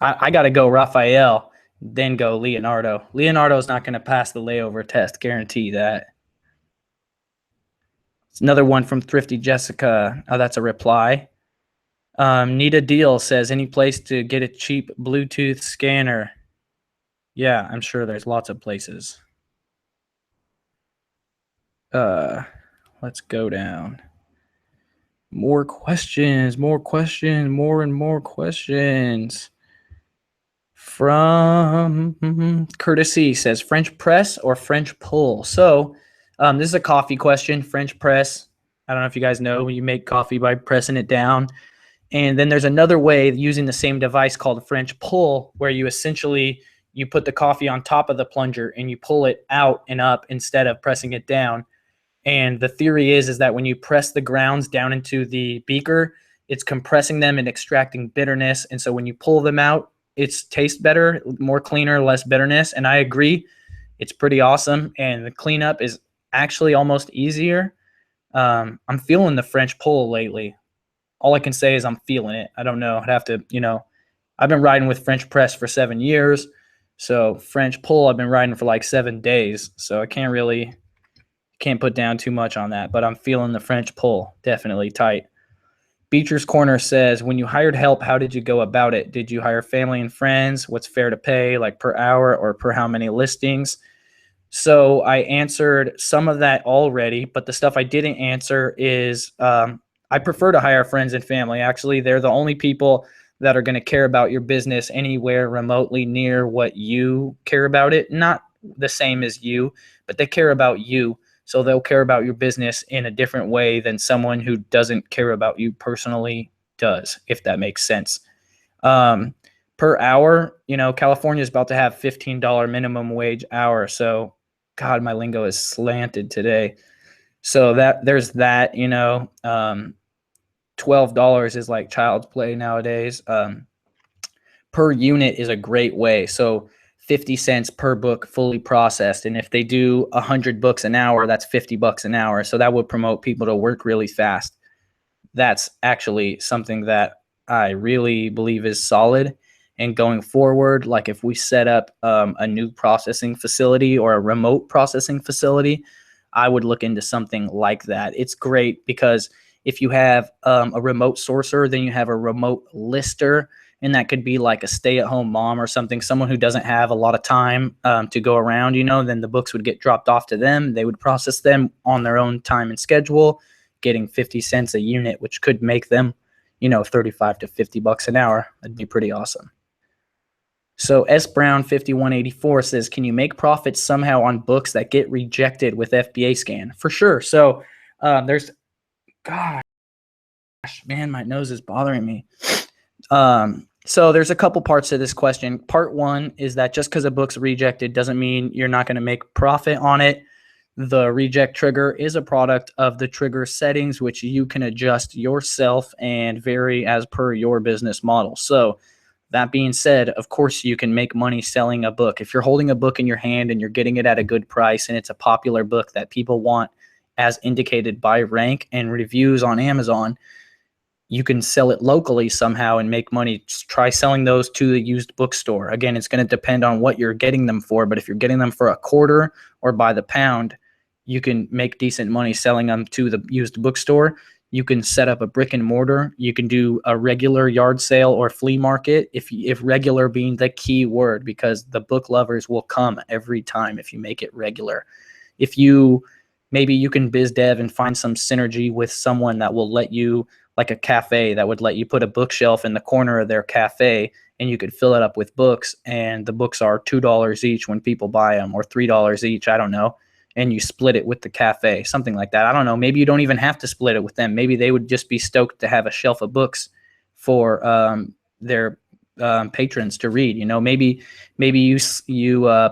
I got to go Raphael, then go Leonardo. Leonardo's not going to pass the layover test, guarantee that. It's another one from Thrifty Jessica. Oh, that's a reply. Need a deal says, any place to get a cheap Bluetooth scanner? Yeah, I'm sure there's lots of places. Let's go down. More questions. From Courtesy says, French press or French pull? So this is a coffee question. French press, I don't know if you guys know, you make coffee by pressing it down. And then there's another way using the same device called French pull, where you essentially, you put the coffee on top of the plunger and you pull it out and up instead of pressing it down. And the theory is that when you press the grounds down into the beaker, it's compressing them and extracting bitterness. And so when you pull them out, it tastes better, more cleaner, less bitterness. And I agree, it's pretty awesome. And the cleanup is actually almost easier. I'm feeling the French pull lately. All I can say is I'm feeling it. I don't know. I'd have to, I've been riding with French press for 7 years. So French pull, I've been riding for like 7 days. So I can't put down too much on that, but I'm feeling the French pull. Definitely tight. Beecher's Corner says, when you hired help, how did you go about it? Did you hire family and friends? What's fair to pay, like per hour or per how many listings? So I answered some of that already, but the stuff I didn't answer is I prefer to hire friends and family. Actually, they're the only people that are going to care about your business anywhere remotely near what you care about it. Not the same as you, but they care about you. So they'll care about your business in a different way than someone who doesn't care about you personally does, if that makes sense. Per hour, California is about to have $15 minimum wage hour. So, God, my lingo is slanted today. So there's that, $12 is like child's play nowadays. Per unit is a great way. So 50 cents per book fully processed. And if they do 100 books an hour, that's $50 an hour. So that would promote people to work really fast. That's actually something that I really believe is solid. And going forward, like if we set up a new processing facility or a remote processing facility, I would look into something like that. It's great because if you have a remote sourcer, then you have a remote lister, and that could be like a stay-at-home mom or something, someone who doesn't have a lot of time to go around, then the books would get dropped off to them. They would process them on their own time and schedule, getting 50 cents a unit, which could make them, $35 to $50 an hour. That'd be pretty awesome. So S Brown 5184 says, can you make profits somehow on books that get rejected with FBA scan? For sure. So there's, gosh, man, my nose is bothering me. So there's a couple parts to this question. Part one is that just because a book's rejected doesn't mean you're not going to make profit on it. The reject trigger is a product of the trigger settings, which you can adjust yourself and vary as per your business model. So that being said, of course, you can make money selling a book. If you're holding a book in your hand and you're getting it at a good price and it's a popular book that people want as indicated by rank and reviews on Amazon, you can sell it locally somehow and make money. Just try selling those to the used bookstore. Again, it's going to depend on what you're getting them for, but if you're getting them for a quarter or by the pound, you can make decent money selling them to the used bookstore. You can set up a brick and mortar. You can do a regular yard sale or flea market, if regular being the key word, because the book lovers will come every time if you make it regular. If you, maybe you can biz dev and find some synergy with someone that will let you, like a cafe that would let you put a bookshelf in the corner of their cafe and you could fill it up with books, and the books are $2 each when people buy them, or $3 each, I don't know, and you split it with the cafe, something like that. I don't know. Maybe you don't even have to split it with them. Maybe they would just be stoked to have a shelf of books for their patrons to read. You know, maybe you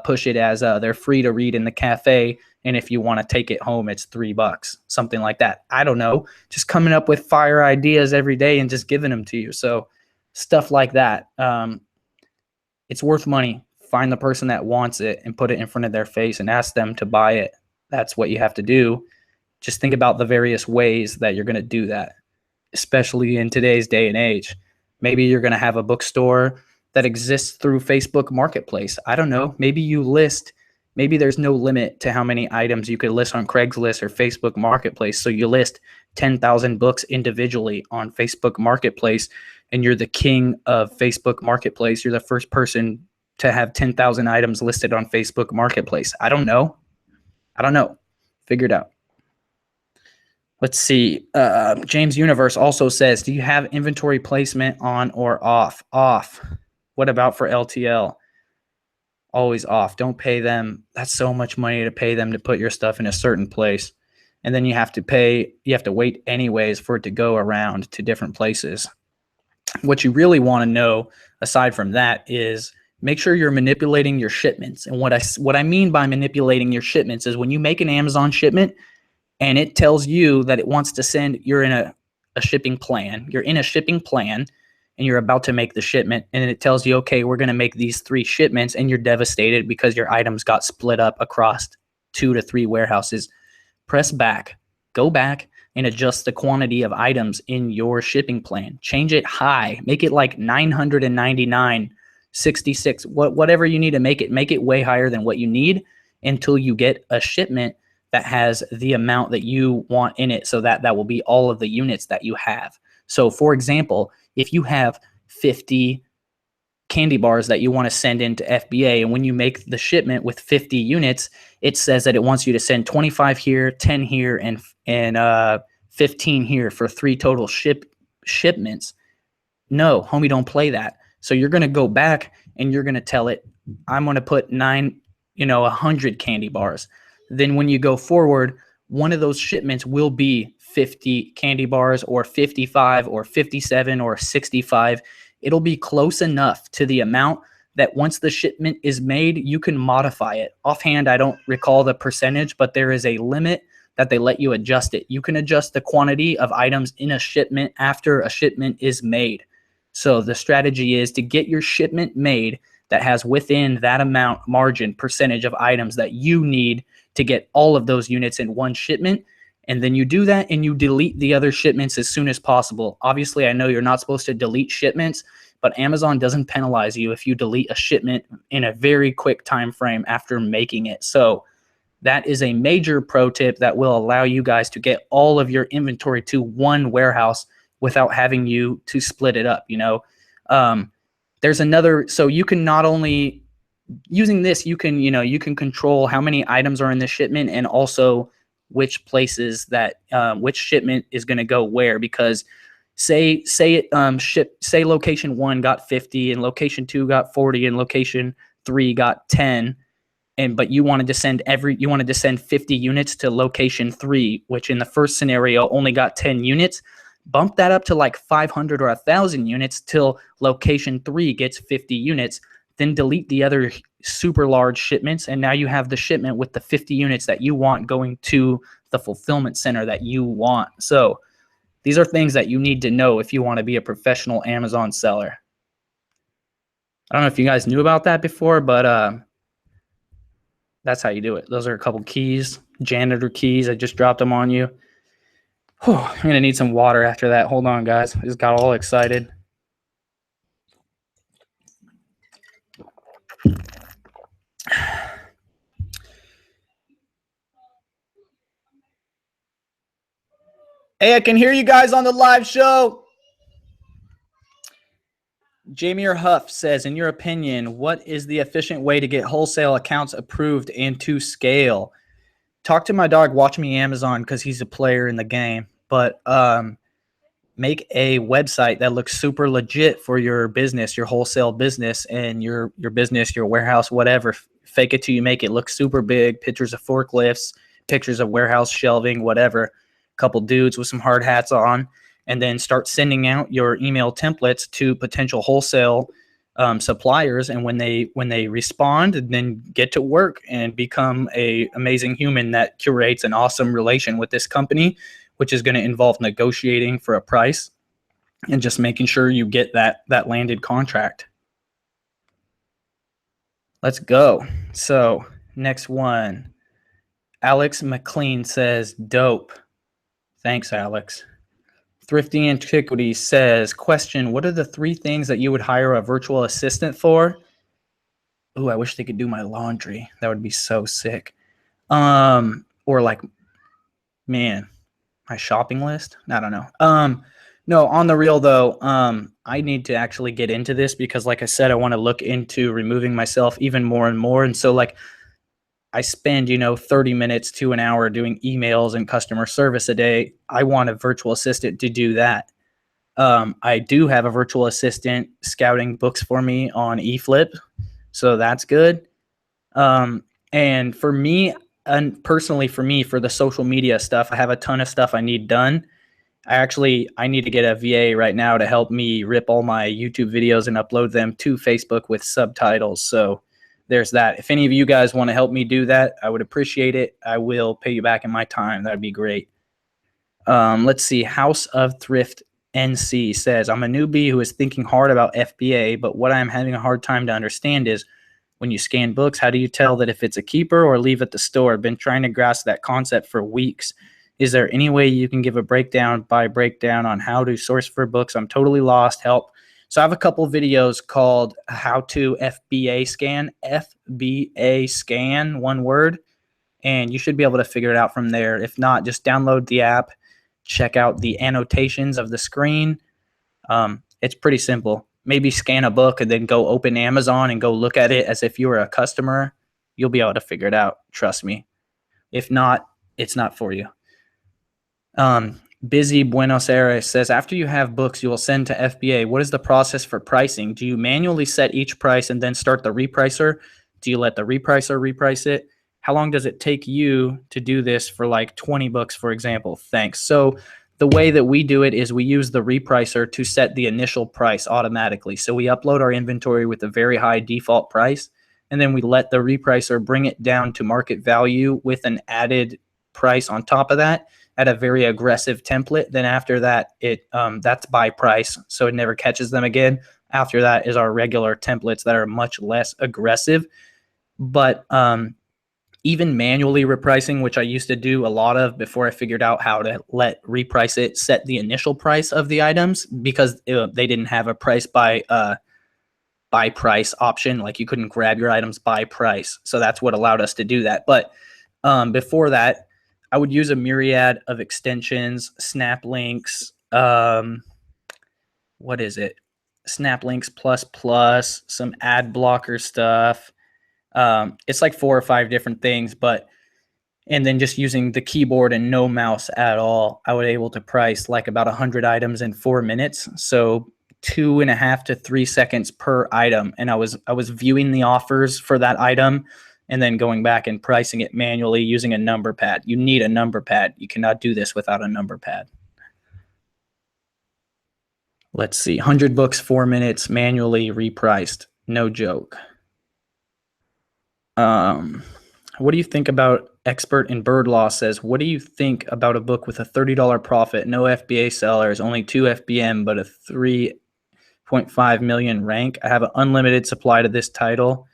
push it as they're free to read in the cafe, and if you want to take it home, it's $3, something like that. I don't know. Just coming up with fire ideas every day and just giving them to you. So stuff like that. It's worth money. Find the person that wants it and put it in front of their face and ask them to buy it. That's what you have to do. Just think about the various ways that you're going to do that, especially in today's day and age. Maybe you're going to have a bookstore that exists through Facebook Marketplace. I don't know. Maybe you list, maybe there's no limit to how many items you could list on Craigslist or Facebook Marketplace. So you list 10,000 books individually on Facebook Marketplace, and you're the king of Facebook Marketplace. You're the first person to have 10,000 items listed on Facebook Marketplace. I don't know. Figure it out. Let's see. James Universe also says, do you have inventory placement on or off? Off. What about for LTL? Always off. Don't pay them. That's so much money to pay them to put your stuff in a certain place. And then you have to wait anyways for it to go around to different places. What you really want to know, aside from that, is make sure you're manipulating your shipments. And what I mean by manipulating your shipments is when you make an Amazon shipment and it tells you that it wants to send, you're in a shipping plan. You're in a shipping plan and you're about to make the shipment, and it tells you, okay, we're going to make these 3 shipments, and you're devastated because your items got split up across 2 to 3 warehouses. Press back, go back, and adjust the quantity of items in your shipping plan. Change it high. Make it like 999, 66, whatever you need to make it way higher than what you need until you get a shipment that has the amount that you want in it, so that will be all of the units that you have. So for example, if you have 50 candy bars that you want to send into FBA, and when you make the shipment with 50 units, it says that it wants you to send 25 here, 10 here, and 15 here for 3 total shipments. No, homie, don't play that. So you're going to go back and you're going to tell it, I'm going to put 100 candy bars. Then when you go forward, one of those shipments will be 50 candy bars, or 55 or 57 or 65. It'll be close enough to the amount that once the shipment is made, you can modify it. Offhand, I don't recall the percentage, but there is a limit that they let you adjust it. You can adjust the quantity of items in a shipment after a shipment is made. So the strategy is to get your shipment made that has within that amount margin percentage of items that you need to get all of those units in one shipment. And then you do that and you delete the other shipments as soon as possible. Obviously, I know you're not supposed to delete shipments, but Amazon doesn't penalize you if you delete a shipment in a very quick time frame after making it. So that is a major pro tip that will allow you guys to get all of your inventory to one warehouse without having you to split it up. There's another, so you can not only, using this, you can control how many items are in the shipment, and also which places that which shipment is going to go where, because Say it say location 1 got 50 and location 2 got 40 and location 3 got 10, but you wanted to send 50 units to location 3, which in the first scenario only got 10 units. Bump that up to like 500 or 1,000 units till location 3 gets 50 units. Then delete the other super large shipments, and now you have the shipment with the 50 units that you want going to the fulfillment center that you want. So these are things that you need to know if you want to be a professional Amazon seller. I don't know if you guys knew about that before, but that's how you do it. Those are a couple keys, janitor keys. I just dropped them on you. Whew, I'm going to need some water after that. Hold on, guys. I just got all excited. Hey, I can hear you guys on the live show. Jamie Huff says, in your opinion, what is the efficient way to get wholesale accounts approved and to scale? Talk to my dog, Watch Me Amazon, because he's a player in the game. But make a website that looks super legit for your business, your wholesale business, and your business, your warehouse, whatever. Fake it till you make it look super big. Pictures of forklifts, pictures of warehouse shelving, whatever. Couple dudes with some hard hats on, and then start sending out your email templates to potential wholesale suppliers. And when they respond, then get to work and become a amazing human that curates an awesome relation with this company, which is going to involve negotiating for a price and just making sure you get that landed contract. Let's go. So next one, Alex McLean says, dope. Thanks, Alex. Thrifty Antiquity says, question, what are the 3 things that you would hire a virtual assistant for? Ooh, I wish they could do my laundry. That would be so sick. Or like, man, my shopping list? I don't know. No, on the real though, I need to actually get into this because like I said, I want to look into removing myself even more and more. And so like I spend, 30 minutes to an hour doing emails and customer service a day. I want a virtual assistant to do that. I do have a virtual assistant scouting books for me on eFlip, so that's good. And for me, and personally for me, for the social media stuff, I have a ton of stuff I need done. I need to get a VA right now to help me rip all my YouTube videos and upload them to Facebook with subtitles. So there's that. If any of you guys want to help me do that, I would appreciate it. I will pay you back in my time. That'd be great. Let's see. House of Thrift NC says, I'm a newbie who is thinking hard about FBA, but what I'm having a hard time to understand is when you scan books, how do you tell that if it's a keeper or leave at the store? I've been trying to grasp that concept for weeks. Is there any way you can give a breakdown on how to source for books? I'm totally lost. Help. So I have a couple videos called How to FBA Scan, one word, and you should be able to figure it out from there. If not, just download the app, check out the annotations of the screen. It's pretty simple. Maybe scan a book and then go open Amazon and go look at it as if you were a customer. You'll be able to figure it out. Trust me. If not, it's not for you. Busy Buenos Aires says, after you have books you will send to FBA, what is the process for pricing? Do you manually set each price and then start the repricer? Do you let the repricer reprice it? How long does it take you to do this for like 20 books, for example? Thanks. So the way that we do it is we use the repricer to set the initial price automatically. So we upload our inventory with a very high default price, and then we let the repricer bring it down to market value with an added price on top of that at a very aggressive template. Then after that, that's by price, so it never catches them again. After that is our regular templates that are much less aggressive. But even manually repricing, which I used to do a lot of before I figured out how to let reprice it, set the initial price of the items, because they didn't have a price by price option. Like you couldn't grab your items by price. So that's what allowed us to do that. But before that, I would use a myriad of extensions, snap links, what is it? Snap links plus, some ad blocker stuff. It's like 4 or 5 different things, but And then just using the keyboard and no mouse at all, I was able to price like about 100 items in 4 minutes. So 2.5 to 3 seconds per item. And I was viewing the offers for that item and then going back and pricing it manually using a number pad. You need a number pad. You cannot do this without a number pad. Let's see, 100 books, 4 minutes, manually repriced. No joke. What do you think about Expert in Bird Law says, what do you think about a book with a $30 profit, no FBA sellers, only 2 FBM, but a 3.5 million rank? I have an unlimited supply to this title.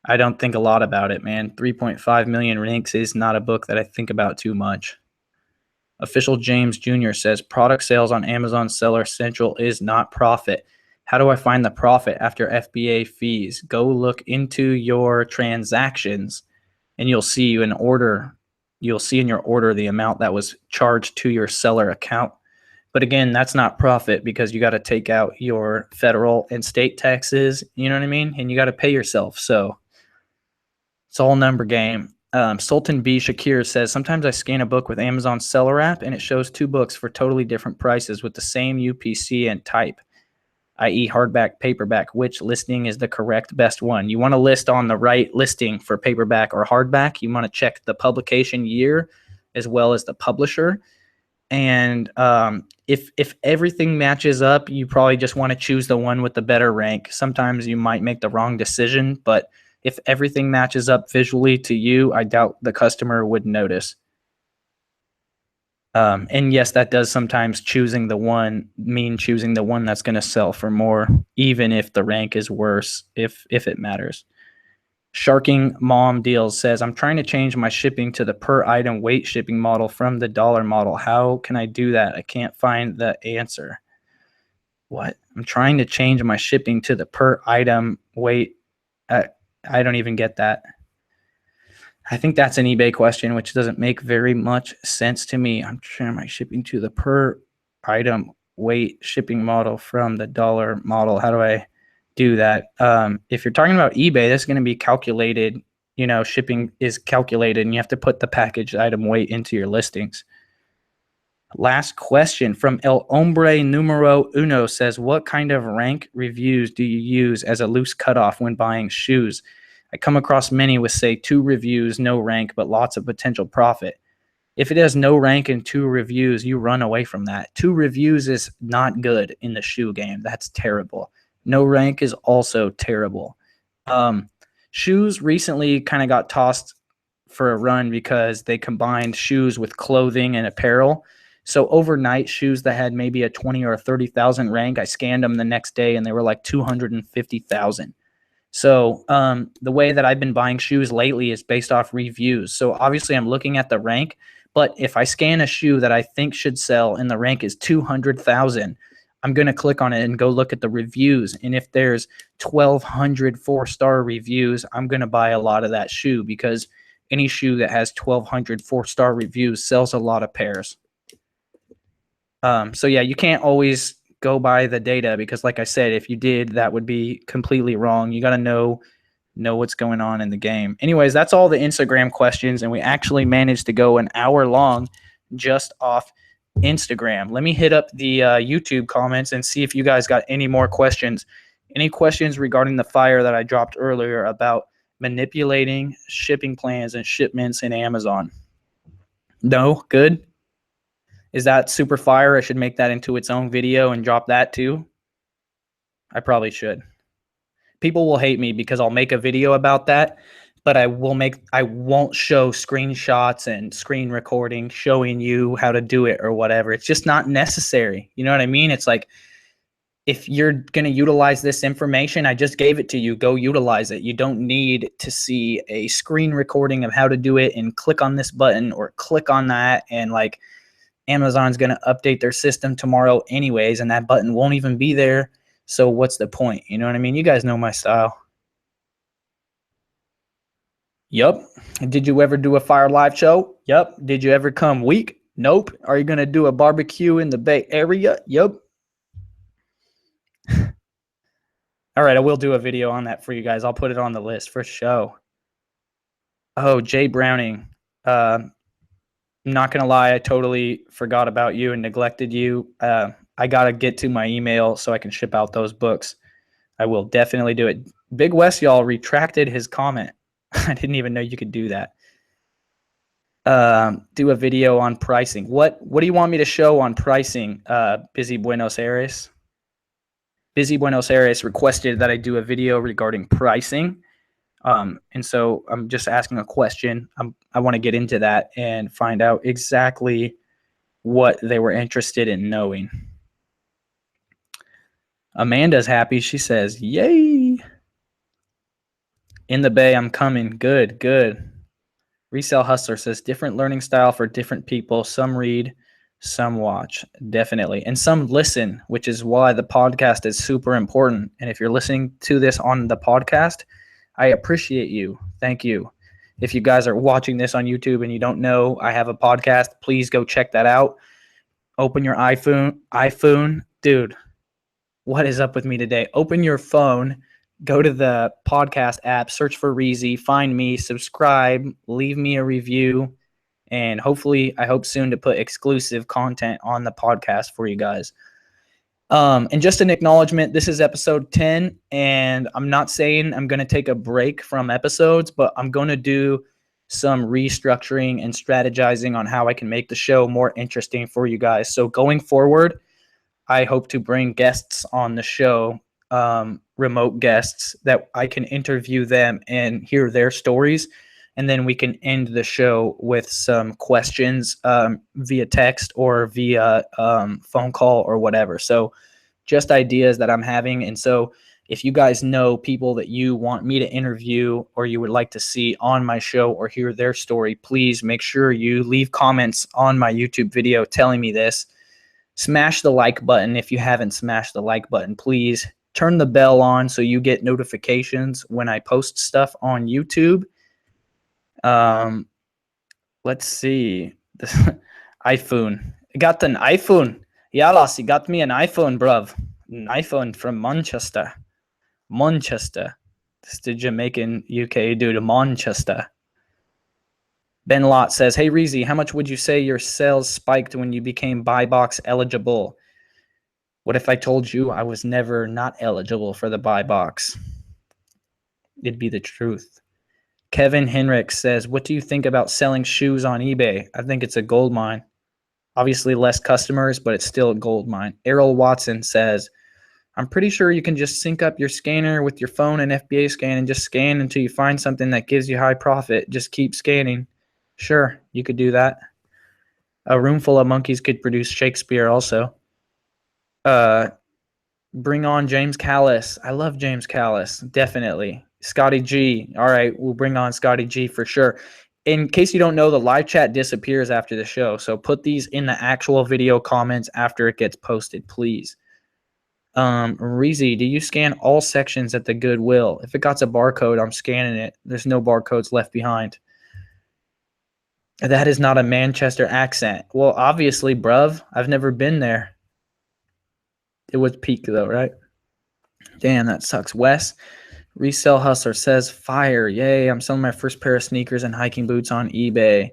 I don't think a lot about it, man. 3.5 million ranks is not a book that I think about too much. Official James Jr. says, product sales on Amazon Seller Central is not profit. How do I find the profit after FBA fees? Go look into your transactions and you'll see in your order the amount that was charged to your seller account. But again, that's not profit because you got to take out your federal and state taxes, you know what I mean? And you got to pay yourself. So it's all number game. Sultan B. Shakir says, sometimes I scan a book with Amazon Seller app and it shows 2 books for totally different prices with the same UPC and type, i.e. hardback, paperback. Which listing is the correct best one? You want to list on the right listing for paperback or hardback. You want to check the publication year as well as the publisher. And if everything matches up, you probably just want to choose the one with the better rank. Sometimes you might make the wrong decision, but if everything matches up visually to you, I doubt the customer would notice. And yes, that does sometimes choosing the one that's going to sell for more, even if the rank is worse, if it matters. Sharking Mom Deals says, I'm trying to change my shipping to the per item weight shipping model from the dollar model. How can I do that? I can't find the answer. What? I'm trying to change my shipping to the per item weight. I don't even get that. I think that's an eBay question, which doesn't make very much sense to me. I'm trying my shipping to the per item weight shipping model from the dollar model. How do I do that? If you're talking about eBay, that's going to be calculated. Shipping is calculated and you have to put the package item weight into your listings. Last question from El Hombre Numero Uno says, what kind of rank reviews do you use as a loose cutoff when buying shoes? I come across many with, say, 2 reviews, no rank, but lots of potential profit. If it has no rank and 2 reviews, you run away from that. 2 reviews is not good in the shoe game. That's terrible. No rank is also terrible. Shoes recently kind of got tossed for a run because they combined shoes with clothing and apparel. So overnight shoes that had maybe a 20 or a 30,000 rank, I scanned them the next day and they were like 250,000. So the way that I've been buying shoes lately is based off reviews. So obviously I'm looking at the rank, but if I scan a shoe that I think should sell and the rank is 200,000, I'm going to click on it and go look at the reviews. And if there's 1,200 4-star reviews, I'm going to buy a lot of that shoe because any shoe that has 1,200 4-star reviews sells a lot of pairs. So yeah, you can't always go by the data because like I said, if you did, that would be completely wrong. You got to know what's going on in the game. Anyways, that's all the Instagram questions. And we actually managed to go an hour long just off Instagram. Let me hit up the YouTube comments and see if you guys got any more questions. Any questions regarding the fire that I dropped earlier about manipulating shipping plans and shipments in Amazon? No? Good? Is that super fire? I should make that into its own video and drop that too. I probably should. People will hate me because I'll make a video about that, but I won't show screenshots and screen recording showing you how to do it or whatever. It's just not necessary. You know what I mean? It's like, if you're going to utilize this information, I just gave it to you. Go utilize it. You don't need to see a screen recording of how to do it and click on this button or click on that. And like, Amazon's going to update their system tomorrow anyways, and that button won't even be there. So what's the point? You know what I mean? You guys know my style. Yup. Did you ever do a fire live show? Yup. Did you ever come weak? Nope. Are you going to do a barbecue in the Bay Area? Yup. All right, I will do a video on that for you guys. I'll put it on the list for show. Oh, Jay Browning. I'm not going to lie, I totally forgot about you and neglected you. I got to get to my email so I can ship out those books. I will definitely do it. Big West, y'all, retracted his comment. I didn't even know you could do that. Do a video on pricing. What do you want me to show on pricing, Busy Buenos Aires? Busy Buenos Aires requested that I do a video regarding pricing. And so I'm just asking a question. I want to get into that and find out exactly what they were interested in knowing. Amanda's happy. She says, yay. In the Bay, I'm coming. Good, good. Resale Hustler says, different learning style for different people. Some read, some watch. Definitely. And some listen, which is why the podcast is super important. And if you're listening to this on the podcast, I appreciate you. Thank you. If you guys are watching this on YouTube and you don't know I have a podcast, please go check that out. Open your iPhone. Dude, what is up with me today? Open your phone, go to the podcast app, search for Reezy, find me, subscribe, leave me a review, and hopefully, I hope soon to put exclusive content on the podcast for you guys. And just an acknowledgement, this is episode 10, and I'm not saying I'm going to take a break from episodes, but I'm going to do some restructuring and strategizing on how I can make the show more interesting for you guys. So going forward, I hope to bring guests on the show, remote guests, that I can interview them and hear their stories. And then we can end the show with some questions via text or via phone call or whatever. So just ideas that I'm having. And so if you guys know people that you want me to interview or you would like to see on my show or hear their story, please make sure you leave comments on my YouTube video telling me this. Smash the like button if you haven't smashed the like button. Please turn the bell on so you get notifications when I post stuff on YouTube. Let's see. iPhone. I got an iPhone. Yalas, you got me an iPhone, bruv. An iPhone from Manchester. Manchester. It's the Jamaican UK dude, Manchester. Ben Lott says, hey, Reezy, how much would you say your sales spiked when you became buy box eligible? What if I told you I was never not eligible for the buy box? It'd be the truth. Kevin Henrik says, what do you think about selling shoes on eBay? I think it's a gold mine. Obviously less customers, but it's still a gold mine. Errol Watson says, I'm pretty sure you can just sync up your scanner with your phone and FBA scan and just scan until you find something that gives you high profit. Just keep scanning. Sure, you could do that. A room full of monkeys could produce Shakespeare also. Bring on James Callis. I love James Callis, definitely. Scotty G. All right, we'll bring on Scotty G for sure. In case you don't know, the live chat disappears after the show, so put these in the actual video comments after it gets posted, please. Reezy, do you scan all sections at the Goodwill? If it got a barcode, I'm scanning it. There's no barcodes left behind. That is not a Manchester accent. Well, obviously, bruv. I've never been there. It was peak, though, right? Damn, that sucks. Wes, Resale Hustler says, fire. Yay, I'm selling my first pair of sneakers and hiking boots on eBay.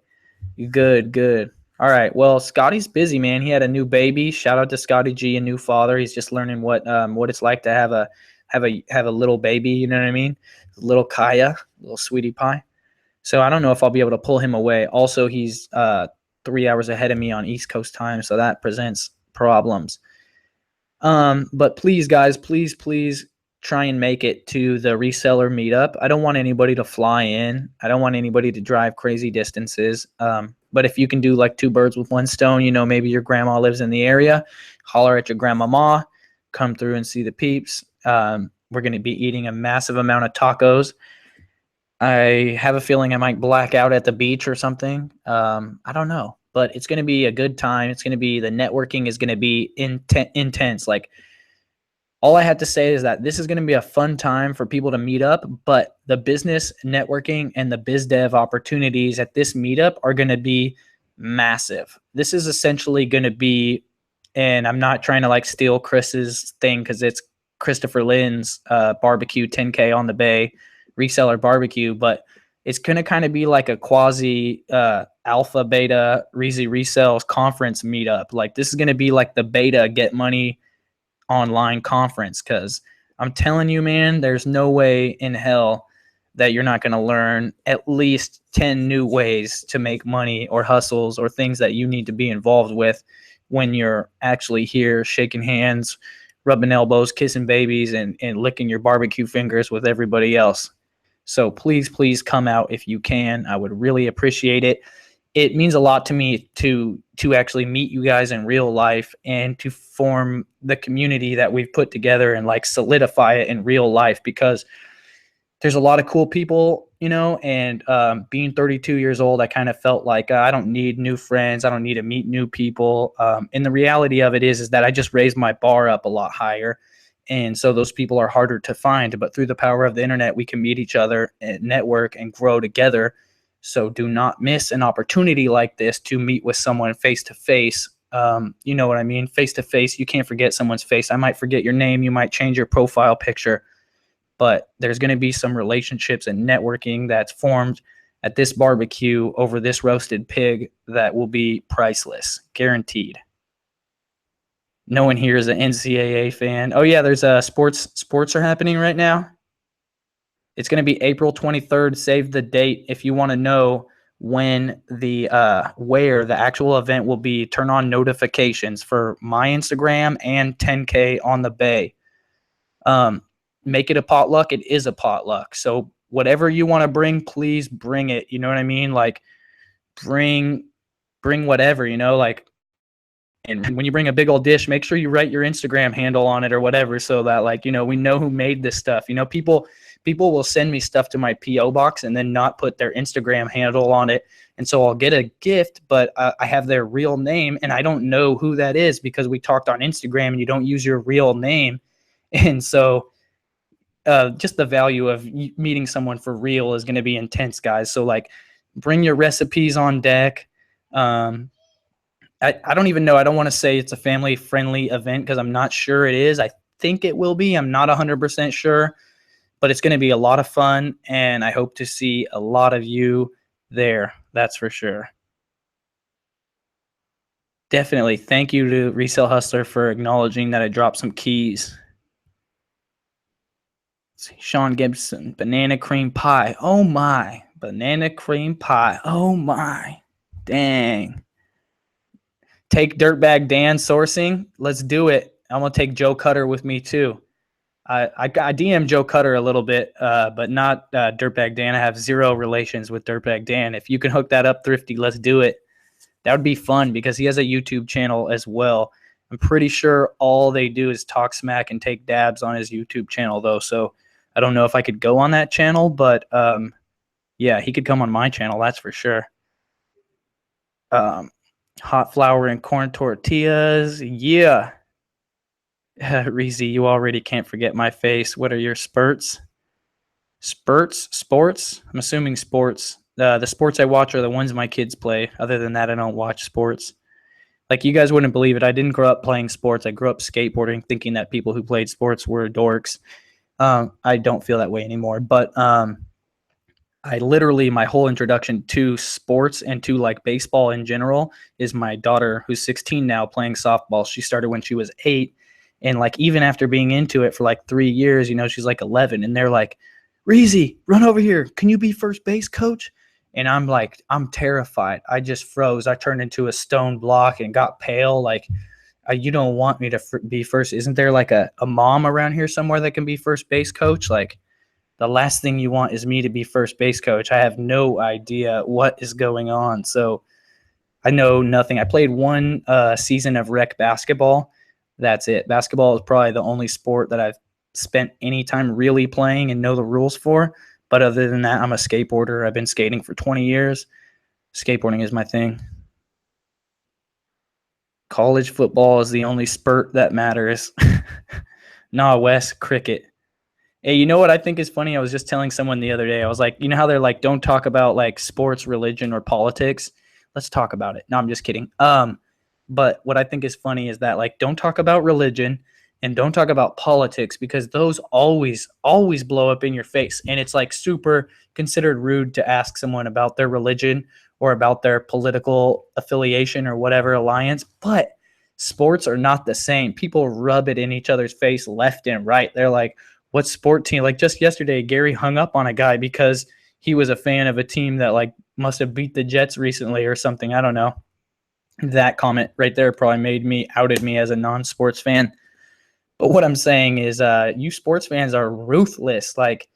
Good, good. All right, well, Scotty's busy, man. He had a new baby. Shout out to Scotty G, a new father. He's just learning what it's like to have a little baby, you know what I mean? Little Kaya, little sweetie pie. So I don't know if I'll be able to pull him away. Also, he's 3 hours ahead of me on East Coast time, so that presents problems. But please, guys, please try and make it to the reseller meetup. I don't want anybody to fly in. I don't want anybody to drive crazy distances. But if you can do like two birds with one stone, you know, maybe your grandma lives in the area, holler at your grandmama, come through and see the peeps. We're going to be eating a massive amount of tacos. I have a feeling I might black out at the beach or something. I don't know, but it's going to be a good time. It's going to be, the networking is going to be intense. Like, all I have to say is that this is going to be a fun time for people to meet up, but the business networking and the biz dev opportunities at this meetup are going to be massive. This is essentially going to be, and I'm not trying to like steal Chris's thing because it's Christopher Lynn's barbecue 10K on the Bay reseller barbecue, but It's going to kind of be like a quasi alpha beta Reezy Resells conference meetup. Like this is going to be like the beta get money online conference, because I'm telling you, man, there's no way in hell that you're not going to learn at least 10 new ways to make money or hustles or things that you need to be involved with when you're actually here shaking hands, rubbing elbows, kissing babies, and licking your barbecue fingers with everybody else. So please come out if you can. I would really appreciate it. It means a lot to me to actually meet you guys in real life and to form the community that we've put together and like solidify it in real life, because there's a lot of cool people, and being 32 years old, I kind of felt like I don't need new friends. I don't need to meet new people. And the reality of it is that I just raised my bar up a lot higher. And so those people are harder to find, but through the power of the internet, we can meet each other and network and grow together. So do not miss an opportunity like this to meet with someone face to face. You know what I mean? Face to face, you can't forget someone's face. I might forget your name. You might change your profile picture, but there's going to be some relationships and networking that's formed at this barbecue over this roasted pig that will be priceless, guaranteed. No one here is an NCAA fan. Oh yeah, there's sports are happening right now. It's going to be April 23rd. Save the date if you want to know when where the actual event will be. Turn on notifications for my Instagram and 10K on the Bay. Make it a potluck. It is a potluck. So whatever you want to bring, please bring it. You know what I mean? Like bring whatever, like. And when you bring a big old dish, make sure you write your Instagram handle on it or whatever, so that we know who made this stuff. People will send me stuff to my PO box and then not put their Instagram handle on it, and so I'll get a gift, but I have their real name and I don't know who that is because we talked on Instagram and you don't use your real name, and so just the value of meeting someone for real is going to be intense, guys. So bring your recipes on deck. I don't even know. I don't want to say it's a family-friendly event because I'm not sure it is. I think it will be. I'm not 100% sure, but it's going to be a lot of fun, and I hope to see a lot of you there. That's for sure. Definitely. Thank you to Resale Hustler for acknowledging that I dropped some keys. Let's see, Sean Gibson, banana cream pie. Oh my. Banana cream pie. Oh my. Dang. Take Dirtbag Dan sourcing. Let's do it. I'm going to take Joe Cutter with me too. I DM Joe Cutter a little bit, but not Dirtbag Dan. I have zero relations with Dirtbag Dan. If you can hook that up, Thrifty, let's do it. That would be fun because he has a YouTube channel as well. I'm pretty sure all they do is talk smack and take dabs on his YouTube channel, though. So I don't know if I could go on that channel, but yeah, he could come on my channel. That's for sure. Hot flour and corn tortillas. Yeah. Reezy, you already can't forget my face. What are your spurts? Sports? I'm assuming sports. The sports I watch are the ones my kids play. Other than that, I don't watch sports. Like, you guys wouldn't believe it. I didn't grow up playing sports. I grew up skateboarding, thinking that people who played sports were dorks. I don't feel that way anymore. But I literally, my whole introduction to sports and to baseball in general is my daughter, who's 16 now, playing softball. She started when she was 8. And even after being into it for 3 years, she's 11. And they're like, Reezy, run over here. Can you be first base coach? And I'm terrified. I just froze. I turned into a stone block and got pale. You don't want me to be first. Isn't there a mom around here somewhere that can be first base coach? The last thing you want is me to be first base coach. I have no idea what is going on. So I know nothing. I played one season of rec basketball. That's it. Basketball is probably the only sport that I've spent any time really playing and know the rules for. But other than that, I'm a skateboarder. I've been skating for 20 years. Skateboarding is my thing. College football is the only spurt that matters. Nah, Wes, cricket. Hey, you know what I think is funny? I was just telling someone the other day. I was like, you know how they're don't talk about sports, religion, or politics? Let's talk about it. No, I'm just kidding. But what I think is funny is that don't talk about religion and don't talk about politics, because those always blow up in your face. And it's like super considered rude to ask someone about their religion or about their political affiliation or whatever alliance. But sports are not the same. People rub it in each other's face left and right. They're like, what sport team? Like just yesterday, Gary hung up on a guy because he was a fan of a team that like must have beat the Jets recently or something. I don't know. That comment right there probably outed me as a non-sports fan. But what I'm saying is, you sports fans are ruthless. Like,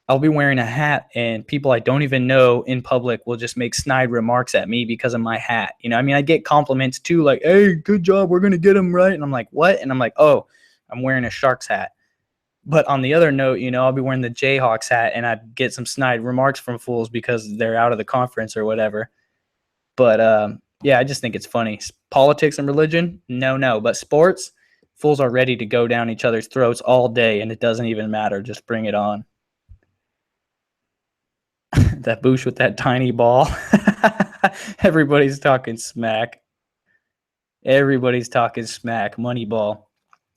I'll be wearing a hat, and people I don't even know in public will just make snide remarks at me because of my hat. You know, I mean, I get compliments too, like, "Hey, good job, we're gonna get them right." And I'm like, "What?" And I'm like, "Oh, I'm wearing a Sharks hat." But on the other note, you know, I'll be wearing the Jayhawks hat, and I get some snide remarks from fools because they're out of the conference or whatever. But yeah, I just think it's funny. Politics and religion, no. But sports, fools are ready to go down each other's throats all day, and it doesn't even matter. Just bring it on. That Boosh with that tiny ball. Everybody's talking smack. Everybody's talking smack. Moneyball.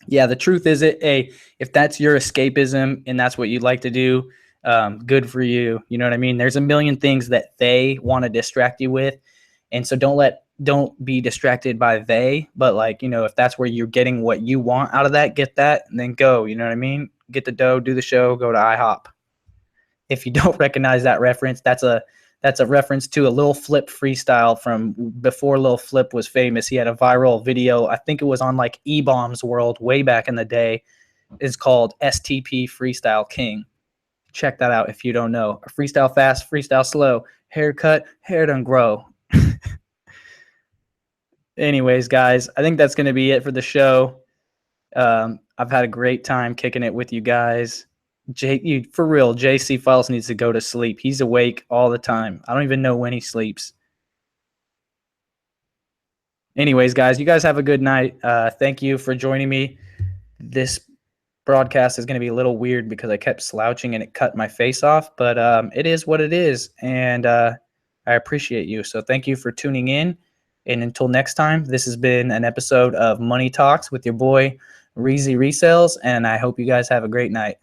Yeah, the truth is, if that's your escapism and that's what you'd like to do, good for you. You know what I mean? There's a million things that they want to distract you with. And so don't be distracted by they, but like, you know, if that's where you're getting what you want out of that, get that and then go, you know what I mean? Get the dough, do the show, go to IHOP. If you don't recognize that reference, that's a reference to a Lil Flip freestyle from before Lil Flip was famous. He had a viral video. I think it was on like E-Bombs World way back in the day. It's called STP Freestyle King. Check that out if you don't know. Freestyle fast, freestyle slow, haircut, hair done grow. Anyways, guys, I think that's going to be it for the show. I've had a great time kicking it with you guys. For real, JC Files needs to go to sleep. He's awake all the time. I don't even know when he sleeps. Anyways, guys, you guys have a good night. Thank you for joining me. This broadcast is going to be a little weird because I kept slouching and it cut my face off, but it is what it is, and I appreciate you. So thank you for tuning in. And until next time, this has been an episode of Money Talks with your boy, Reezy Resells, and I hope you guys have a great night.